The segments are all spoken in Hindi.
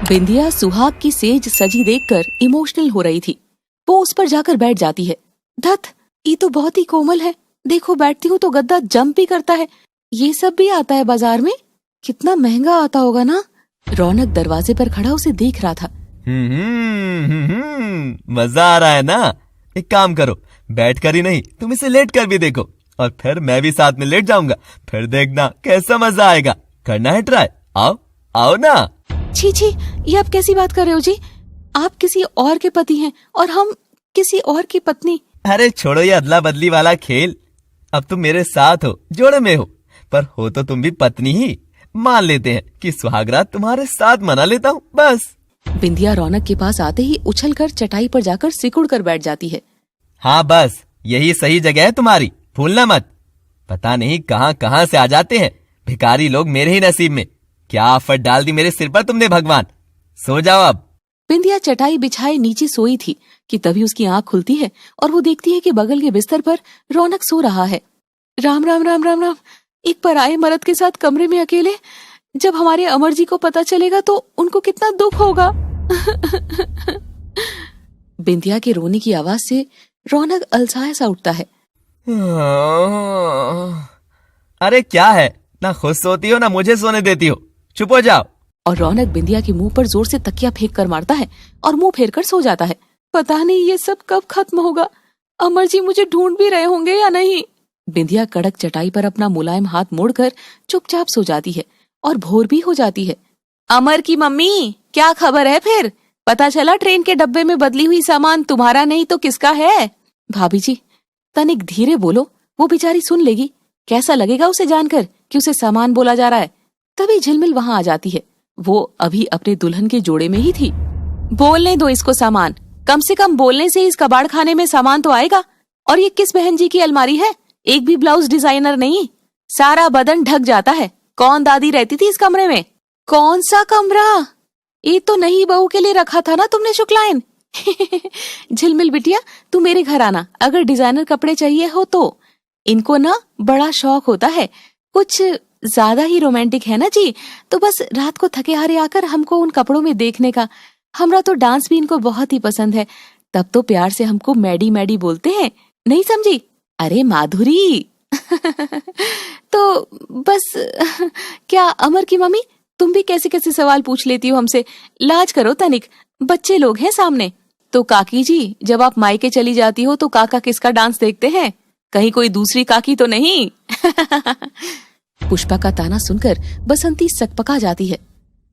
बिंदिया सुहाग की सेज सजी देखकर इमोशनल हो रही थी। वो उस पर जाकर बैठ जाती है। धत, ये तो बहुत ही कोमल है। देखो बैठती हूँ तो गद्दा जंप भी करता है। ये सब भी आता है बाजार में? कितना महंगा आता होगा ना। रौनक दरवाजे पर खड़ा उसे देख रहा था। मजा आ रहा है ना। एक काम करो, बैठ कर ही नहीं तुम इसे लेट कर भी देखो, और फिर मैं भी साथ में लेट जाऊंगा। फिर देखना कैसा मजा आएगा। करना है ट्राई? आओ आओ ना। छी छी, ये आप कैसी बात कर रहे हो जी? आप किसी और के पति हैं और हम किसी और की पत्नी। अरे छोड़ो ये अदला बदली वाला खेल। अब तुम मेरे साथ हो, जोड़े में हो, पर हो तो तुम भी पत्नी ही। मान लेते हैं कि सुहागरात तुम्हारे साथ मना लेता हूँ बस। बिंदिया रौनक के पास आते ही उछलकर चटाई पर जाकर सिकुड़ कर बैठ जाती है। हाँ बस यही सही जगह है तुम्हारी, भूलना मत। पता नहीं कहाँ कहाँ से आ जाते हैं भिखारी लोग मेरे ही नसीब में। क्या आफत डाल दी मेरे सिर पर तुमने भगवान। सो जाओ अब। बिंदिया चटाई बिछाए नीचे सोई थी कि तभी उसकी आंख खुलती है और वो देखती है कि बगल के बिस्तर पर रौनक सो रहा है। राम राम राम राम राम। एक पराये मर्द के साथ कमरे में अकेले। जब हमारे अमर जी को पता चलेगा तो उनको कितना दुख होगा। बिंदिया के रोने की आवाज से रौनक अलसाया सा उठता है। अरे क्या है, ना खुद सोती हो ना मुझे सोने देती हो। चुप हो जाओ। और रौनक बिंदिया के मुंह पर जोर से तकिया फेंक कर मारता है और मुंह फेर कर सो जाता है। पता नहीं ये सब कब खत्म होगा। अमर जी मुझे ढूंढ भी रहे होंगे या नहीं। बिंदिया कड़क चटाई पर अपना मुलायम हाथ मोड़कर चुपचाप सो जाती है और भोर भी हो जाती है। अमर की मम्मी, क्या खबर है फिर? पता चला ट्रेन के डब्बे में बदली हुई सामान तुम्हारा नहीं तो किसका है? भाभी जी तनिक धीरे बोलो, वो बेचारी सुन लेगी। कैसा लगेगा उसे जानकर कि उसे सामान बोला जा रहा है। तभी झिलमिल वहां आ जाती है। वो अभी अपने दुल्हन के जोड़े में ही थी। बोलने दो इसको सामान, कम से कम बोलने से इस कबाड़ खाने में सामान तो आएगा। और ये किस बहन जी की अलमारी है? एक भी ब्लाउज डिजाइनर नहीं, सारा बदन ढक जाता है। कौन दादी रहती थी इस कमरे में? कौन सा कमरा? ये तो नहीं बहू के लिए रखा था ना तुमने शुक्लायन। झिलमिल बिटिया तू मेरे घर आना, अगर डिजाइनर कपड़े चाहिए हो तो। इनको ना बड़ा शौक होता है, कुछ ज्यादा ही रोमांटिक है ना जी। तो बस रात को थके हारे आकर हमको उन कपड़ों में देखने का। हमरा तो डांस भी इनको बहुत ही पसंद है, तब तो प्यार से हमको मैडी मैडी बोलते हैं, नहीं समझी? अरे माधुरी। तो बस क्या अमर की मम्मी, तुम भी कैसे कैसे सवाल पूछ लेती हो हमसे। लाज करो तनिक, बच्चे लोग हैं सामने। तो काकी जी जब आप मायके चली जाती हो तो काका किसका डांस देखते हैं? कहीं कोई दूसरी काकी तो नहीं? पुष्पा का ताना सुनकर बसंती सकपका जाती है।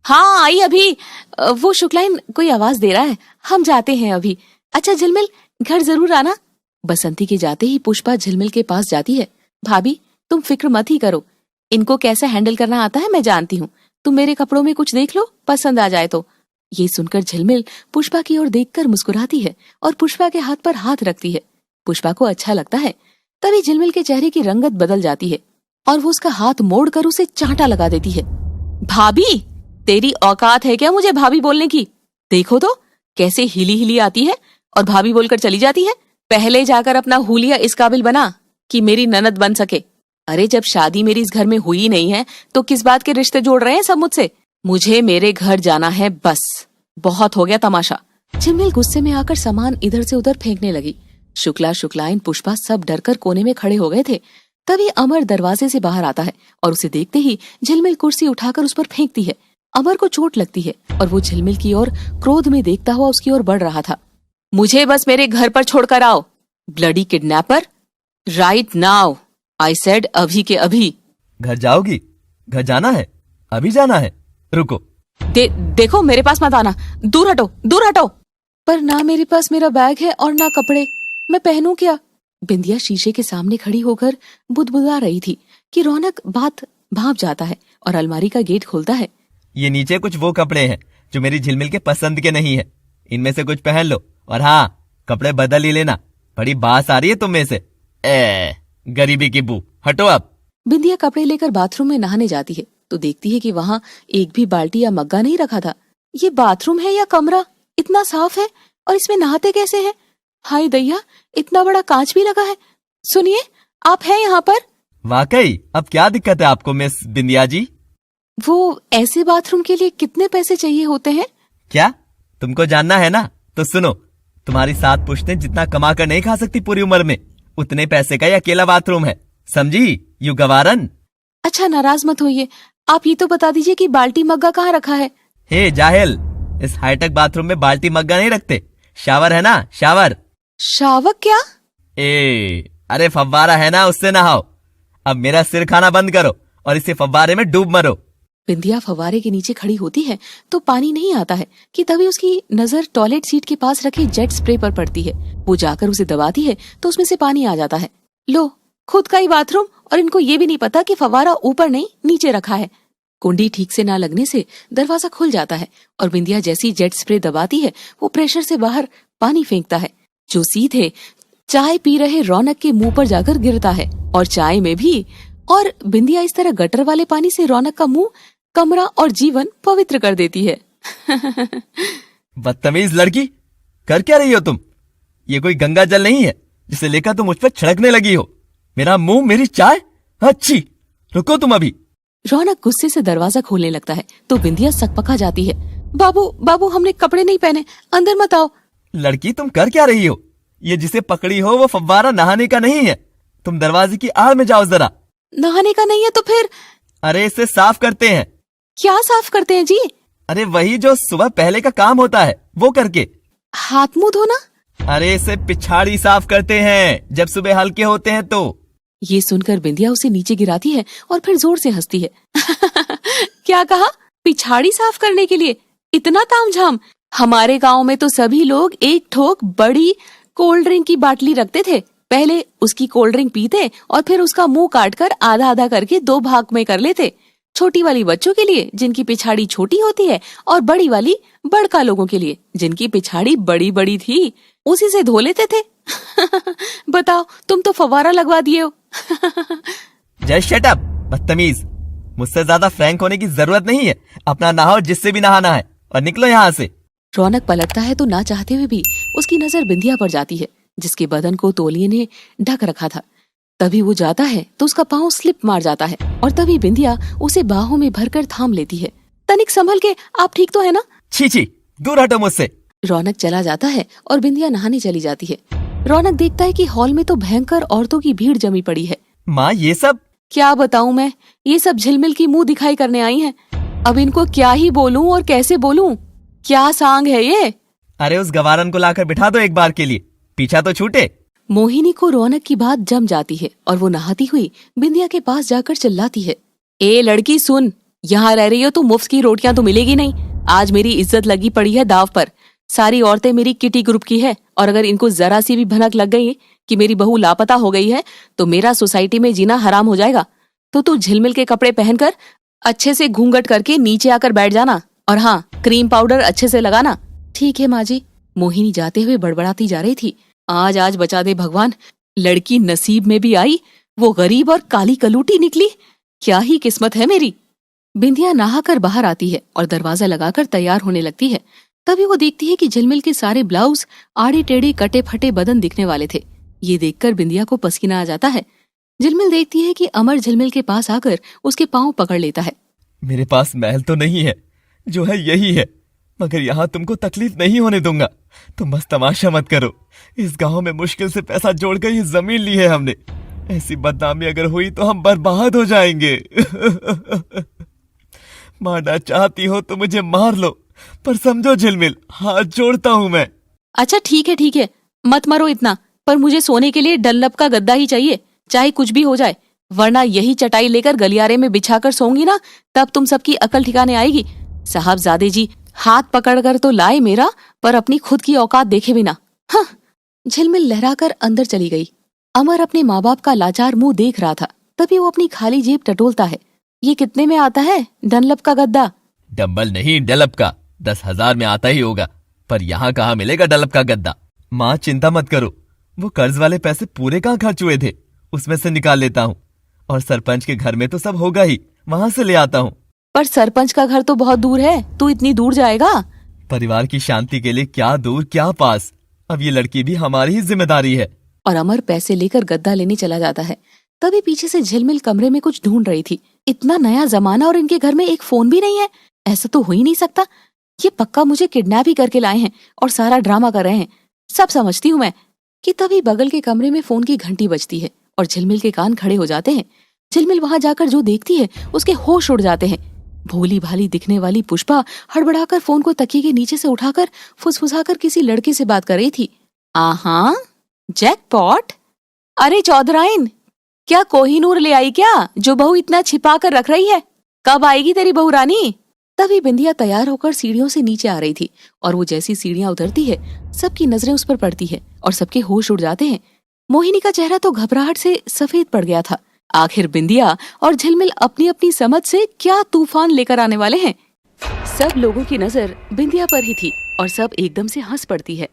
हाँ आई अभी। वो शुक्लाइन कोई आवाज दे रहा है, हम जाते हैं अभी। अच्छा झिलमिल घर जरूर आना। बसंती के जाते ही पुष्पा झिलमिल के पास जाती है। भाभी तुम फिक्र मत ही करो, इनको कैसे हैंडल करना आता है मैं जानती हूँ। तुम मेरे कपड़ों में कुछ देख लो, पसंद आ जाए तो। ये सुनकर झिलमिल पुष्पा की ओर देखकर मुस्कुराती है और पुष्पा के हाथ पर हाथ रखती है। पुष्पा को अच्छा लगता है। तभी झिलमिल के चेहरे की रंगत बदल जाती है और वो उसका हाथ मोड़कर उसे चांटा लगा देती है। भाभी तेरी औकात है क्या मुझे भाभी बोलने की? देखो तो कैसे हिली हिली आती है और भाभी बोलकर चली जाती है। पहले जाकर अपना हुलिया इस काबिल बना कि मेरी ननद बन सके। अरे जब शादी मेरी इस घर में हुई नहीं है तो किस बात के रिश्ते जोड़ रहे हैं सब मुझसे? मुझे मेरे घर जाना है बस, बहुत हो गया तमाशा। झिलमिल गुस्से में आकर सामान इधर से उधर फेंकने लगी। शुक्ला शुक्लाइन पुष्पा सब डरकर कोने में खड़े हो गए थे। तभी अमर दरवाजे से बाहर आता है और उसे देखते ही झिलमिल कुर्सी उठाकर उस पर फेंकती है। अमर को चोट लगती है और वो झिलमिल की ओर क्रोध में देखता हुआ उसकी ओर बढ़ रहा था। मुझे बस मेरे घर पर छोड़कर आओ, bloody kidnapper. Right now I said, अभी के अभी। घर जाओगी? घर जाना है? अभी जाना है? रुको। देखो मेरे पास मत आना, दूर हटो दूर हटो। पर ना मेरे पास मेरा बैग है और ना कपड़े, मैं पहनूं क्या? बिंदिया शीशे के सामने खड़ी होकर बुदबुदा रही थी कि रौनक बात भाप जाता है और अलमारी का गेट खोलता है। ये नीचे कुछ वो कपड़े हैं जो मेरी झिलमिल के पसंद के नहीं है, इनमें से कुछ पहन लो। और हाँ, कपड़े बदल ही लेना, बड़ी बास आ रही है तुम में से। गरीबी की बू, हटो अब। बिंदिया कपड़े लेकर बाथरूम में नहाने जाती है तो देखती है कि वहाँ एक भी बाल्टी या मग्गा नहीं रखा था। ये बाथरूम है या कमरा? इतना साफ है और इसमें नहाते कैसे हैं? हाय दैया, इतना बड़ा कांच भी लगा है। सुनिए, आप हैं यहाँ पर? वाकई, अब क्या दिक्कत है आपको मिस बिंदिया जी? वो ऐसे बाथरूम के लिए कितने पैसे चाहिए होते हैं? क्या तुमको जानना है ना? तो सुनो, तुम्हारी 7 पुश्तें जितना कमा कर नहीं खा सकती पूरी उम्र में, उतने पैसे का ये अकेला बाथरूम है, समझी? यू गवारन। अच्छा नाराज मत होइए, आप ये तो बता दीजिए कि बाल्टी मग्गा कहाँ रखा है। हे जाहिल, इस हाईटेक बाथरूम में बाल्टी मग्गा नहीं रखते, शावर है ना, शावर। शावक क्या? अरे फव्वारा है ना, उससे नहाओ। अब मेरा सिर खाना बंद करो और इसे फव्वारे में डूब मरो। बिंदिया फव्वारे के नीचे खड़ी होती है तो पानी नहीं आता है कि तभी उसकी नजर टॉयलेट सीट के पास रखे जेट स्प्रे पर पड़ती है। वो जाकर उसे दबाती है तो उसमें से पानी आ जाता है। लो, खुद का ही बाथरूम और इनको ये भी नहीं पता कि फव्वारा ऊपर नहीं नीचे रखा है। कुंडी ठीक से ना लगने से दरवाजा खुल जाता है और बिंदिया जैसी जेट स्प्रे दबाती है वो प्रेशर से बाहर पानी फेंकता है जो सीधे चाय पी रहे रौनक के मुंह पर जाकर गिरता है और चाय में भी। और बिंदिया इस तरह गटर वाले पानी से रौनक का मुंह, कमरा और जीवन पवित्र कर देती है। बदतमीज लड़की, कर क्या रही हो तुम? ये कोई गंगा जल नहीं है जिसे लेकर तुम मुझ पर छिड़कने लगी हो। मेरा मुंह, मेरी चाय, अच्छी। रुको तुम अभी। रौनक गुस्से से दरवाजा खोलने लगता है तो बिंदिया सकपका जाती है। बाबू बाबू, हमने कपड़े नहीं पहने, अंदर मत आओ। लड़की, तुम कर क्या रही हो? ये जिसे पकड़ी हो वो फव्वारा नहाने का नहीं है। तुम दरवाजे की आड़ में जाओ जरा। नहाने का नहीं है तो फिर? अरे इसे साफ करते हैं। क्या साफ करते हैं जी? अरे वही जो सुबह पहले का काम होता है वो करके। हाथ मुंह धोना? अरे इसे पिछाड़ी साफ करते हैं जब सुबह हल्के होते हैं तो। ये सुनकर बिंदिया उसे नीचे गिराती है और फिर जोर से हंसती है। क्या कहा? पिछाड़ी साफ करने के लिए इतना तामझाम? हमारे गांव में तो सभी लोग एक ठोक बड़ी कोल्ड ड्रिंक की बाटली रखते थे, पहले उसकी कोल्ड ड्रिंक पीते और फिर उसका मुंह काटकर आधा आधा करके 2 भाग में कर लेते। छोटी वाली बच्चों के लिए जिनकी पिछाड़ी छोटी होती है और बड़ी वाली बड़का लोगों के लिए जिनकी पिछाड़ी बड़ी बड़ी थी, उसी से धो लेते थे। बताओ, तुम तो फव्वारा लगवा दिए हो। जस्ट शट अप, बदतमीज। मुझसे ज्यादा फ्रैंक होने की जरूरत नहीं है। अपना नहाओ जिससे भी नहाना है और निकलो यहाँ से। रौनक पलटता है तो ना चाहते हुए भी उसकी नजर बिंदिया पर जाती है जिसके बदन को तौलिए ने ढक रखा था। तभी वो जाता है तो उसका पाँव स्लिप मार जाता है और तभी बिंदिया उसे बाहों में भरकर थाम लेती है। तनिक संभल के, आप ठीक तो है ना? छी छी, दूर हटो मुझसे। रौनक चला जाता है और बिंदिया नहाने चली जाती है। रौनक देखता है कि हॉल में तो भयंकर औरतों की भीड़ जमी पड़ी है। माँ, ये सब क्या बताऊं मैं, ये सब झिलमिल की मुंह दिखाई करने आई हैं। अब इनको क्या ही बोलूं और कैसे बोलूं? क्या सांग है ये? अरे उस गवारन को लाकर बिठा दो एक बार के लिए, पीछा तो छूटे। मोहिनी को रौनक की बात जम जाती है और वो नहाती हुई बिंदिया के पास जाकर चिल्लाती है, ए लड़की सुन, यहाँ रह रही हो तो मुफ्त की रोटियां तो मिलेगी नहीं। आज मेरी इज्जत लगी पड़ी है दाव पर। सारी औरतें मेरी किटी ग्रुप की है और अगर इनको जरा सी भी भनक लग गई कि मेरी बहू लापता हो गई है तो मेरा सोसाइटी में जीना हराम हो जाएगा। तो तू झिलमिल के कपड़े पहनकर अच्छे से घूंघट करके नीचे आकर बैठ जाना और हाँ, क्रीम पाउडर अच्छे से लगाना। ठीक है माँ जी। मोहिनी जाते हुए बड़बड़ाती जा रही थी, आज आज बचा दे भगवान, लड़की नसीब में भी आई, वो गरीब और काली कलूटी निकली। क्या ही किस्मत है मेरी। बिंदिया नहाकर बाहर आती है और दरवाजा लगाकर तैयार होने लगती है। तभी वो देखती है कि झिलमिल के सारे ब्लाउज आड़े टेढ़े कटे फटे बदन दिखने वाले थे। ये देखकर बिंदिया को पसीना आ जाता है। झिलमिल देखती है कि अमर झिलमिल के पास आकर उसके पांव पकड़ लेता है। मेरे पास महल तो नहीं है, जो है यही है, मगर यहाँ तुमको तकलीफ नहीं होने दूंगा। तुम बस तमाशा मत करो। इस गांव में मुश्किल से पैसा जोड़कर ये जमीन ली है हमने। ऐसी बदनामी अगर हुई तो हम बर्बाद हो जाएंगे। मारना चाहती हो तो मुझे मार लो, पर समझो झिलमिल, हाथ जोड़ता हूँ मैं। अच्छा ठीक है, मत मरो इतना, पर मुझे सोने के लिए डल्लब का गद्दा ही चाहिए, चाहे कुछ भी हो जाए, वरना यही चटाई लेकर गलियारे में बिछाकर सोऊंगी ना, तब तुम सबकी अकल ठिकाने आएगी। साहबजादे जी हाथ पकड़कर तो लाए मेरा, पर अपनी खुद की औकात देखे बिना। हाँ। झिलमिल लहराकर अंदर चली गई। अमर अपने माँ बाप का लाचार मुंह देख रहा था। तभी वो अपनी खाली जेब टटोलता है। ये कितने में आता है डनलप का गद्दा? डम्बल नहीं, डलप का 10,000 में आता ही होगा, पर यहाँ कहाँ मिलेगा डलप का गद्दा। माँ चिंता मत करो, वो कर्ज वाले पैसे पूरे कहाँ खर्च हुए थे, उसमें से निकाल लेता हूँ। और सरपंच के घर में तो सब होगा ही, वहां से ले आता हूँ। पर सरपंच का घर तो बहुत दूर है, तू इतनी दूर जाएगा? परिवार की शांति के लिए क्या दूर क्या पास, अब ये लड़की भी हमारी ही जिम्मेदारी है। और अमर पैसे लेकर गद्दा लेने चला जाता है। तभी पीछे से झिलमिल कमरे में कुछ ढूंढ रही थी। इतना नया जमाना और इनके घर में एक फोन भी नहीं है, ऐसा तो हो ही नहीं सकता। ये पक्का मुझे किडनैप ही करके लाए हैं और सारा ड्रामा कर रहे हैं, सब समझती हूँ मैं। कि तभी बगल के कमरे में फोन की घंटी बजती है और झिलमिल के कान खड़े हो जाते हैं। झिलमिल वहां जाकर जो देखती है उसके होश उड़ जाते हैं। भोली भाली दिखने वाली पुष्पा हड़बड़ाकर फोन को तकिए के नीचे से उठाकर फुसफुसाकर किसी लड़के से बात कर रही थी। आहा, जैकपॉट! अरे चौधराइन, क्या कोहिनूर ले आई क्या, जो बहू इतना छिपा कर रख रही है? कब आएगी तेरी बहू रानी? तभी बिंदिया तैयार होकर सीढ़ियों से नीचे आ रही थी और वो जैसी सीढ़ियां उतरती है सबकी नजरें उस पर पड़ती है और सबके होश उड़ जाते हैं। मोहिनी का चेहरा तो घबराहट से सफेद पड़ गया था। आखिर बिंदिया और झिलमिल अपनी अपनी समझ से क्या तूफान लेकर आने वाले हैं। सब लोगों की नजर बिंदिया पर ही थी और सब एकदम से हंस पड़ती है।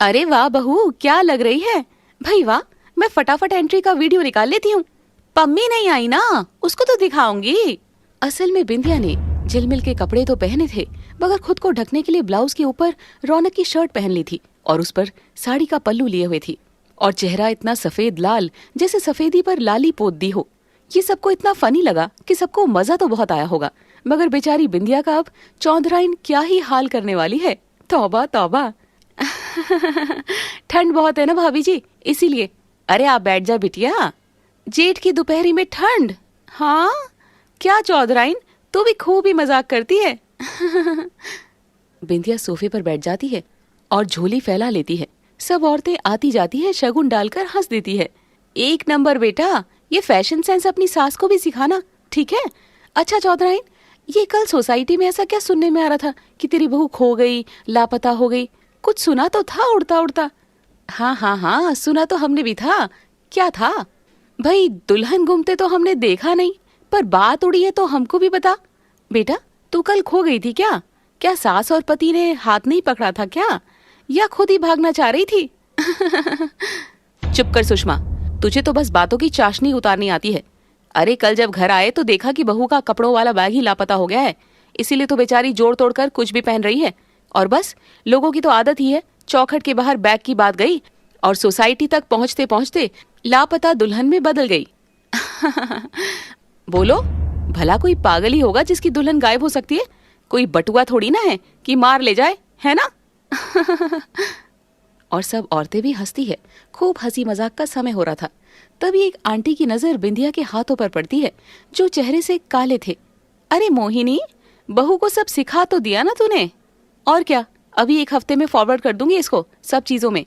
अरे वाह बहू, क्या लग रही है भाई, वाह! मैं फटाफट एंट्री का वीडियो निकाल लेती हूँ। पम्मी नहीं आई ना, उसको तो दिखाऊंगी। असल में बिंदिया ने झिलमिल के कपड़े तो पहने थे, मगर खुद को ढकने के लिए ब्लाउज के ऊपर रौनक की शर्ट पहन ली थी और उस पर साड़ी का पल्लू लिए हुए थी और चेहरा इतना सफेद लाल जैसे सफेदी पर लाली पोत दी हो। ये सबको इतना फनी लगा कि सबको मजा तो बहुत आया होगा, मगर बेचारी बिंदिया का अब चौधराइन क्या ही हाल करने वाली है। तौबा तौबा। ठंड बहुत है ना भाभी जी, इसीलिए। अरे आप बैठ जा बिटिया, जेठ की दोपहरी में ठंड? हाँ क्या चौधराइन, तू भी खूब ही मजाक करती है। बिंदिया सोफे पर बैठ जाती है और झोली फैला लेती है। सब औरतें आती जाती है, शगुन डालकर हंस देती है। एक नंबर बेटा, ये फैशन सेंस अपनी सास को भी सिखाना, ठीक है? अच्छा चौधराइन, ये कल सोसाइटी में ऐसा क्या सुनने में आ रहा था कि तेरी बहू खो गई, लापता हो गई? कुछ सुना तो था उड़ता उड़ता। हाँ हाँ हाँ, सुना तो हमने भी था। क्या था भाई? दुल्हन घूमते तो हमने देखा नहीं, पर बात उड़ी है तो हमको भी बता। बेटा तू कल खो गई थी क्या? क्या सास और पति ने हाथ नहीं पकड़ा था क्या, या खुद ही भागना चाह रही थी? चुप कर सुषमा, तुझे तो बस बातों की चाशनी उतारनी आती है। अरे कल जब घर आए तो देखा कि बहू का कपड़ों वाला बैग ही लापता हो गया है, इसीलिए तो बेचारी जोड़ तोड़ कर कुछ भी पहन रही है। और बस लोगों की तो आदत ही है, चौखट के बाहर बैग की बात गई और सोसाइटी तक पहुंचते पहुंचते लापता दुल्हन में बदल गई। बोलो, भला कोई पागल ही होगा जिसकी दुल्हन गायब हो सकती है, कोई बटुआ थोड़ी ना है कि मार ले जाए, है ना? और सब औरतें भी हंसती है। खूब हंसी मजाक का समय हो रहा था। तभी एक आंटी की नजर बिंदिया के हाथों पर पड़ती है, जो चेहरे से काले थे। अरे मोहिनी, बहू को सब सिखा तो दिया ना तूने? और क्या, अभी एक हफ्ते में फॉरवर्ड कर दूंगी इसको सब चीजों में।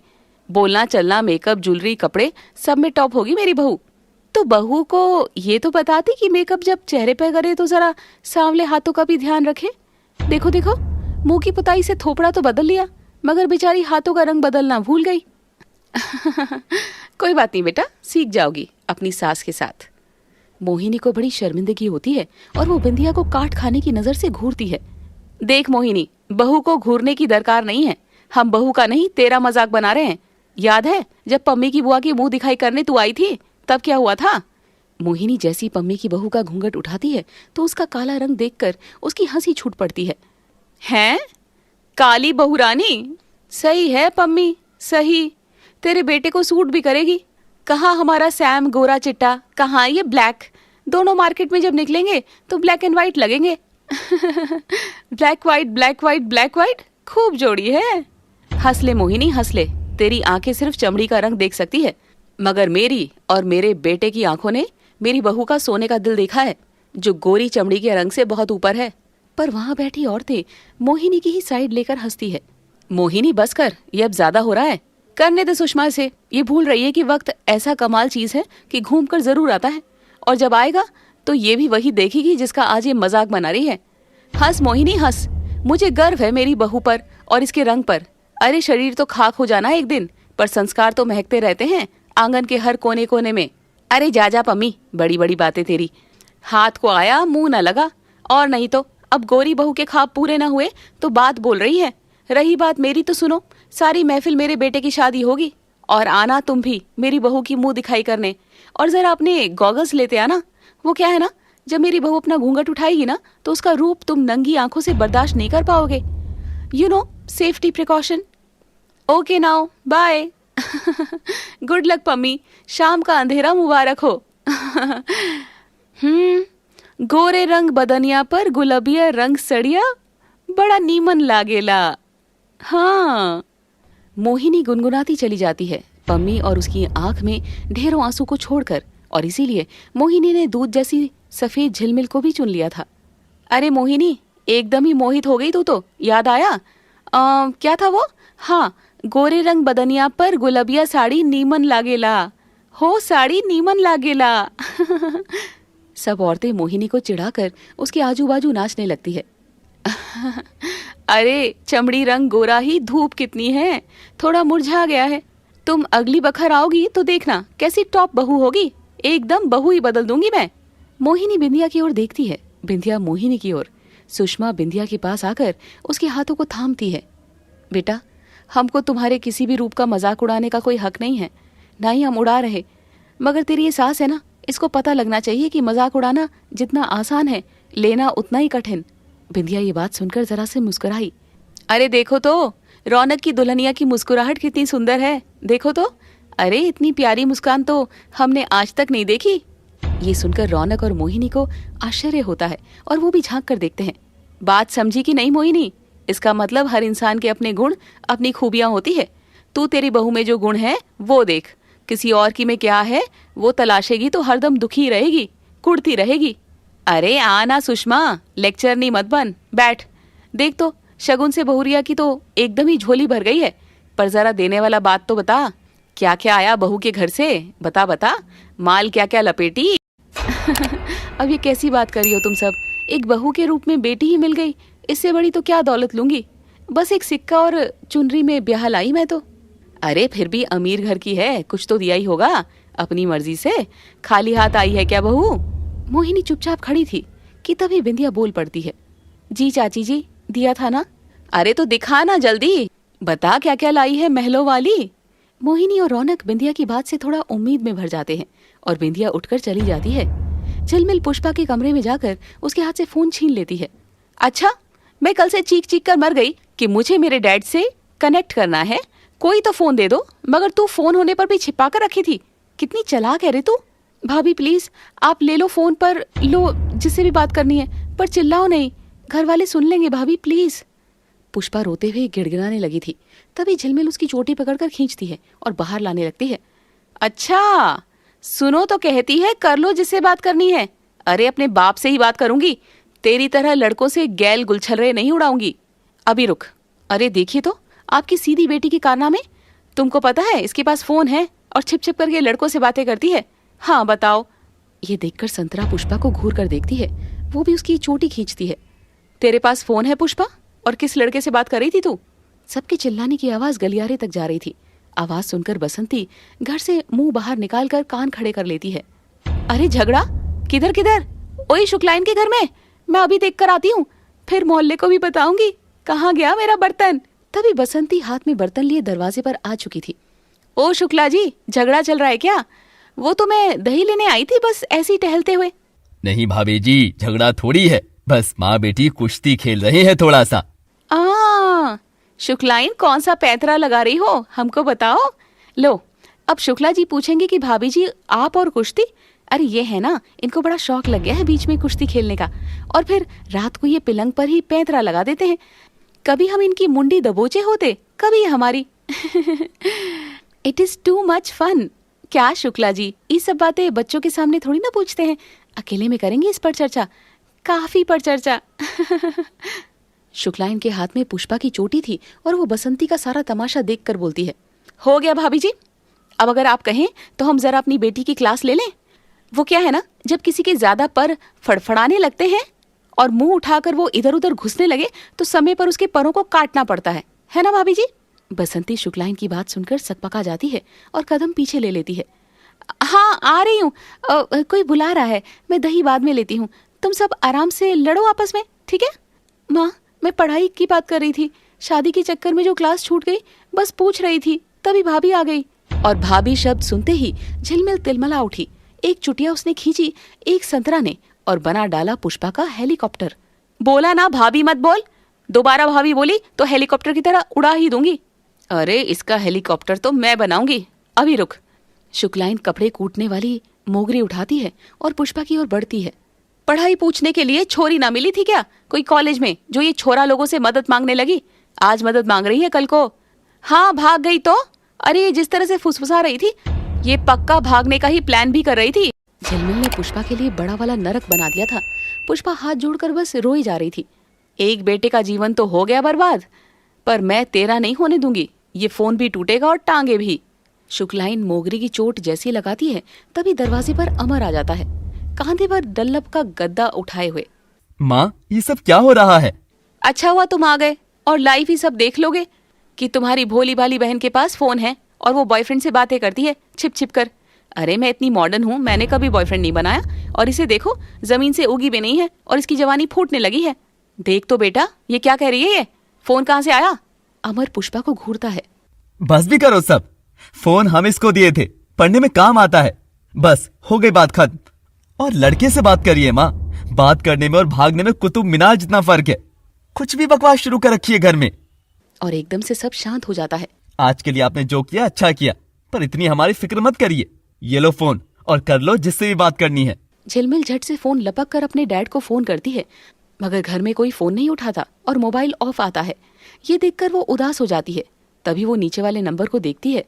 बोलना चलना, मेकअप, ज्वेलरी, कपड़े, सब में टॉप होगी मेरी बहू। तो बहू को ये तो बताती कि मेकअप जब चेहरे पे करे तो जरा सांवले हाथों का भी ध्यान रखे। देखो देखो, मुंह की पुताई से थोपड़ा तो बदल लिया, मगर बेचारी हाथों का रंग बदलना भूल गई। कोई बात नहीं बेटा, सीख जाओगी अपनी सास के साथ। मोहिनी को बड़ी शर्मिंदगी होती है और वो बिंदिया को काट खाने की नजर से घूरती है। देख मोहिनी, बहू को घूरने की दरकार नहीं है, हम बहू का नहीं तेरा मजाक बना रहे हैं। याद है जब पम्मी की बुआ की मुंह दिखाई करने तू आई थी, तब क्या हुआ था? मोहिनी जैसी पम्मी की बहू का घूंघट उठाती है तो उसका काला रंग देखकर उसकी हंसी छूट पड़ती है। हैं? काली बहू रानी? सही है पम्मी, सही। तेरे बेटे को सूट भी करेगी। कहाँ हमारा सैम गोरा चिट्टा, कहाँ ये ब्लैक। दोनों मार्केट में जब निकलेंगे तो ब्लैक एंड व्हाइट लगेंगे। Black white, black white, black white, खूब जोड़ी है। हंस ले मोहिनी, हंस ले। तेरी आंखें सिर्फ चमड़ी का रंग देख सकती है, मगर मेरी और मेरे बेटे की आंखों ने मेरी बहू का सोने का दिल देखा है, जो गोरी चमड़ी के रंग से बहुत ऊपर है। पर वहां बैठी औरतें मोहिनी की ही साइड लेकर हंसती है। मोहिनी बस कर, ये अब ज्यादा हो रहा है। करने दे सुषमा से। ये भूल रही है कि वक्त ऐसा कमाल चीज है कि घूम कर जरूर आता है, और जब आएगा तो ये भी वही देखेगी जिसका आज ये मजाक बना रही है। हंस मोहिनी हंस, मुझे गर्व है मेरी बहू पर और इसके रंग पर। अरे शरीर तो खाक हो जाना एक दिन, पर संस्कार तो महकते रहते हैं आंगन के हर कोने कोने में। अरे जा जा पम्मी, बड़ी बड़ी बातें तेरी। हाथ को आया मुंह न लगा, और नहीं तो अब गोरी बहू के ख्वाब पूरे न हुए तो बात बोल रही है। रही बात मेरी तो सुनो, सारी महफिल मेरे बेटे की शादी होगी और आना तुम भी मेरी बहू की मुंह दिखाई करने। और जरा अपने गॉगल्स लेते आना। वो क्या है ना, जब मेरी बहू अपना घूंघट उठाएगी ना तो उसका रूप तुम नंगी आंखों से बर्दाश्त नहीं कर पाओगे। You know, safety precaution. Okay now, bye. Good luck Pammi, शाम का अंधेरा मुबारक हो। गोरे रंग बदनिया पर गुलाबिया रंग सड़िया, बड़ा नीमन लागेला। हाँ, मोहिनी गुनगुनाती चली जाती है, पम्मी और उसकी आंख में ढेरों आंसू को छोड़कर, और इसीलिए मोहिनी ने दूध जैसी सफेद झिलमिल को भी चुन लिया था। अरे मोहिनी, एकदम ही मोहित हो गई तू तो। याद आया? क्या था वो? हाँ, गोरे रंग बदनिया पर गुलबिया साड़ी नीमन लागेला। हो साड़ी नीमन लागेला। सब औरतें मोहिनी को चिढ़ाकर उसके आजू बाजू नाचने लगती है। अरे चमड़ी रंग गोरा ही धूप कितनी है, थोड़ा मुरझा गया है। तुम अगली बखर आओगी तो देखना कैसी टॉप बहू होगी, एकदम बहू ही बदल दूंगी मैं। मोहिनी बिंदिया की ओर देखती है, बिंदिया मोहिनी की ओर। सुषमा बिंदिया के पास आकर उसके हाथों को थामती है। बेटा, हमको तुम्हारे किसी भी रूप का मजाक उड़ाने का कोई हक नहीं है, ना ही हम उड़ा रहे, मगर तेरी ये सास है ना, इसको पता लगना चाहिए कि मजाक उड़ाना जितना आसान है, लेना उतना ही कठिन। बिंदिया ये बात सुनकर जरा से मुस्कुराई। अरे देखो तो, रौनक की दुल्हनिया की मुस्कुराहट कितनी सुंदर है, देखो तो। अरे इतनी प्यारी मुस्कान तो हमने आज तक नहीं देखी। ये सुनकर रौनक और मोहिनी को आश्चर्य होता है और वो भी झांक कर देखते हैं। बात समझी कि नहीं मोहिनी? इसका मतलब हर इंसान के अपने गुण, अपनी खूबियां होती है। तू तेरी बहू में जो गुण है वो देख, किसी और की में क्या है वो तलाशेगी तो हरदम दुखी रहेगी, कुड़ती रहेगी। अरे आना सुषमा, लेक्चर नहीं मत बन, बैठ। देख तो, शगुन से बहुरिया की तो एकदम ही झोली भर गई है। पर जरा देने वाला बात तो बता, क्या क्या आया बहू के घर से? बता बता, माल क्या क्या लपेटी? अब ये कैसी बात कर रही हो तुम सब? एक बहू के रूप में बेटी ही मिल गई, इससे बड़ी तो क्या दौलत लूंगी। बस एक सिक्का और चुनरी में ब्याह लाई मैं तो। अरे फिर भी अमीर घर की है, कुछ तो दिया ही होगा अपनी मर्जी से। खाली हाथ आई है क्या बहू? मोहिनी चुपचाप खड़ी थी कि तभी बिंदिया बोल पड़ती है। जी चाची जी, दिया था ना। अरे तो दिखा ना जल्दी, बता क्या क्या लाई है महलों वाली। मोहिनी और रौनक बिंदिया की बात से थोड़ा उम्मीद में भर जाते हैं और बिंदिया उठकर चली जाती है। झिलमिल पुष्पा के कमरे में जाकर उसके हाथ से फोन छीन लेती है। अच्छा, मैं कल से चीख चीख कर मर गई कि मुझे मेरे डैड से कनेक्ट करना है, कोई तो फोन दे दो, मगर तू फोन होने पर भी छिपा कर रखी थी। कितनी चालाक है रे तू। भाभी प्लीज आप ले लो फोन, पर लो जिससे भी बात करनी है, पर चिल्लाओ नहीं, घर वाले सुन लेंगे भाभी प्लीज। पुष्पा रोते हुए गिड़गिड़ाने लगी थी, तभी झिलमिल उसकी चोटी पकड़कर खींचती है और बाहर लाने लगती है। अच्छा सुनो तो कहती है, कर लो जिससे बात करनी है। अरे अपने बाप से ही बात करूंगी, तेरी तरह लड़कों से गैल गुलछर्रे नहीं उड़ाऊंगी। अभी रुक। अरे देखिए तो, आपकी सीधी बेटी के कारनामे। तुमको पता है इसके पास फोन है और छिप छिप करके लड़कों से बातें करती है। हाँ बताओ। ये देखकर संतरा पुष्पा को घूर कर देखती है, वो भी उसकी चोटी खींचती है। तेरे पास फोन है पुष्पा, और किस लड़के से बात कर रही थी तू? सबके चिल्लाने की आवाज गलियारे तक जा रही थी। आवाज सुनकर बसंती घर से मुंह बाहर निकालकर कान खड़े कर लेती है। अरे झगड़ा? किधर किधर? ओए शुक्लाइन के घर में, मैं अभी देख कर आती हूँ, फिर मोहल्ले को भी बताऊंगी कहाँ गया मेरा बर्तन। तभी बसंती हाथ में बर्तन लिए दरवाजे पर आ चुकी थी। ओ शुक्ला जी, झगड़ा चल रहा है क्या? वो तो मैं दही लेने आई थी, बस ऐसे ही टहलते हुए। नहीं भाभी जी, झगड़ा थोड़ी है, बस माँ बेटी कुश्ती खेल रहे हैं थोड़ा सा। शुक्लाइन कौन सा पैतरा लगा रही हो, हमको बताओ। लो, अब शुक्ला जी पूछेंगे कि भाभी जी आप और कुश्ती। अरे ये है ना, इनको बड़ा शौक लग गया है बीच में कुश्ती खेलने का, और फिर रात को ये पिलंग पर ही पैतरा लगा देते हैं। कभी हम इनकी मुंडी दबोचे होते, कभी हमारी। It is too much fun. क्या शुक्ला जी, ये सब बातें बच्चों के सामने थोड़ी ना पूछते हैं, अकेले में करेंगे इस पर चर्चा, काफी पर चर्चा। शुक्लाइन के हाथ में पुष्पा की चोटी थी और वो बसंती का सारा तमाशा देखकर बोलती है। हो गया भाभी जी, अब अगर आप कहें तो हम जरा अपनी बेटी की क्लास ले लें। वो क्या है ना, जब किसी के ज्यादा पर फड़फड़ाने लगते हैं और मुंह उठाकर वो इधर उधर घुसने लगे तो समय पर उसके परों को काटना पड़ता है ना भाभी जी? बसंती शुक्लाइन की बात सुनकर सकपका जाती है और कदम पीछे ले लेती है। हाँ आ रही हूँ, कोई बुला रहा है, मैं दही बाद में लेती हूँ, तुम सब आराम से लड़ो आपस में, ठीक है? माँ, मैं पढ़ाई की बात कर रही थी, शादी के चक्कर में जो क्लास छूट गई, बस पूछ रही थी, तभी भाभी आ गई। और भाभी शब्द सुनते ही झिलमिल तिलमला उठी। एक चुटिया उसने खींची, एक संतरा ने, और बना डाला पुष्पा का हेलीकॉप्टर। बोला ना भाभी मत बोल, दोबारा भाभी बोली तो हेलीकॉप्टर की तरह उड़ा ही दूंगी। अरे इसका हेलीकॉप्टर तो मैं बनाऊंगी, अभी रुक। शुक्लाइन कपड़े कूटने वाली मोगरी उठाती है और पुष्पा की ओर बढ़ती है। पढ़ाई पूछने के लिए छोरी ना मिली थी क्या कोई कॉलेज में, जो ये छोरा लोगों से मदद मांगने लगी? आज मदद मांग रही है, कल को हाँ भाग गई तो? अरे जिस तरह से फुसफुसा रही थी, ये पक्का भागने का ही प्लान भी कर रही थी। झिलमिल ने पुष्पा के लिए बड़ा वाला नरक बना दिया था। पुष्पा हाथ जोड़कर बस रोई जा रही थी। एक बेटे का जीवन तो हो गया बर्बाद, पर मैं तेरा नहीं होने दूंगी। ये फोन भी टूटेगा और टांगे भी। शुक्लाइन मोगरी की चोट जैसी लगाती है, तभी दरवाजे पर अमर आ जाता है, कांधे पर डल्लप का गद्दा उठाए हुए। माँ, ये सब क्या हो रहा है? अच्छा हुआ तुम आ गए, और लाइव ही सब देख लोगे कि तुम्हारी भोली भाली बहन के पास फोन है और वो बॉयफ्रेंड से बातें करती है छिप छिप कर। अरे मैं इतनी मॉडर्न हूँ, मैंने कभी बॉयफ्रेंड नहीं बनाया, और इसे देखो जमीन से उगी भी नहीं है और इसकी जवानी फूटने लगी है। देख तो बेटा, ये क्या कह रही है? ये फोन कहाँ से आया? अमर पुष्पा को घूरता है। बस भी करो सब। फोन हम इसको दिए थे, पढ़ने में काम आता है। बस हो गई बात खत्म। और लड़के से बात करिए माँ, बात करने में और भागने में कुतुब मीनार जितना फर्क है। कुछ भी बकवास शुरू कर रखी है घर में। और एकदम से सब शांत हो जाता है। आज के लिए आपने जो किया अच्छा किया, पर इतनी हमारी फिक्र मत करिए। ये लो फोन और कर लो जिससे भी बात करनी है। झिलमिल झट से फोन लपक कर अपने डैड को फोन करती है, मगर घर में कोई फोन नहीं उठाता और मोबाइल ऑफ आता है। ये देखकर वो उदास हो जाती है। तभी वो नीचे वाले नंबर को देखती है।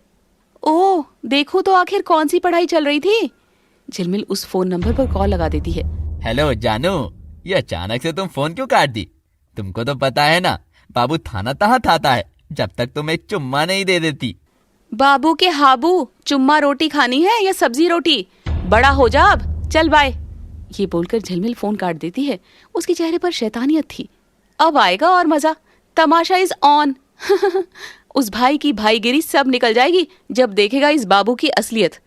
ओह, देखो तो आखिर कौन सी पढ़ाई चल रही थी। झिलमिल उस फोन नंबर पर कॉल लगा देती है। हेलो जानू, ये अचानक से तुम फोन क्यों काट दी? तुमको तो पता है ना, बाबू थाना तहाँ थाता है जब तक तुम एक चुम्मा नहीं दे देती। बाबू के हाबू, चुम्मा रोटी खानी है या सब्जी रोटी? बड़ा हो जा अब, चल बाय। ये बोलकर झिलमिल फोन काट देती है। उसके चेहरे पर शैतानियत थी। अब आएगा और मजा, तमाशा इज ऑन। उस भाई की भाईगिरी सब निकल जाएगी जब देखेगा इस बाबू की असलियत।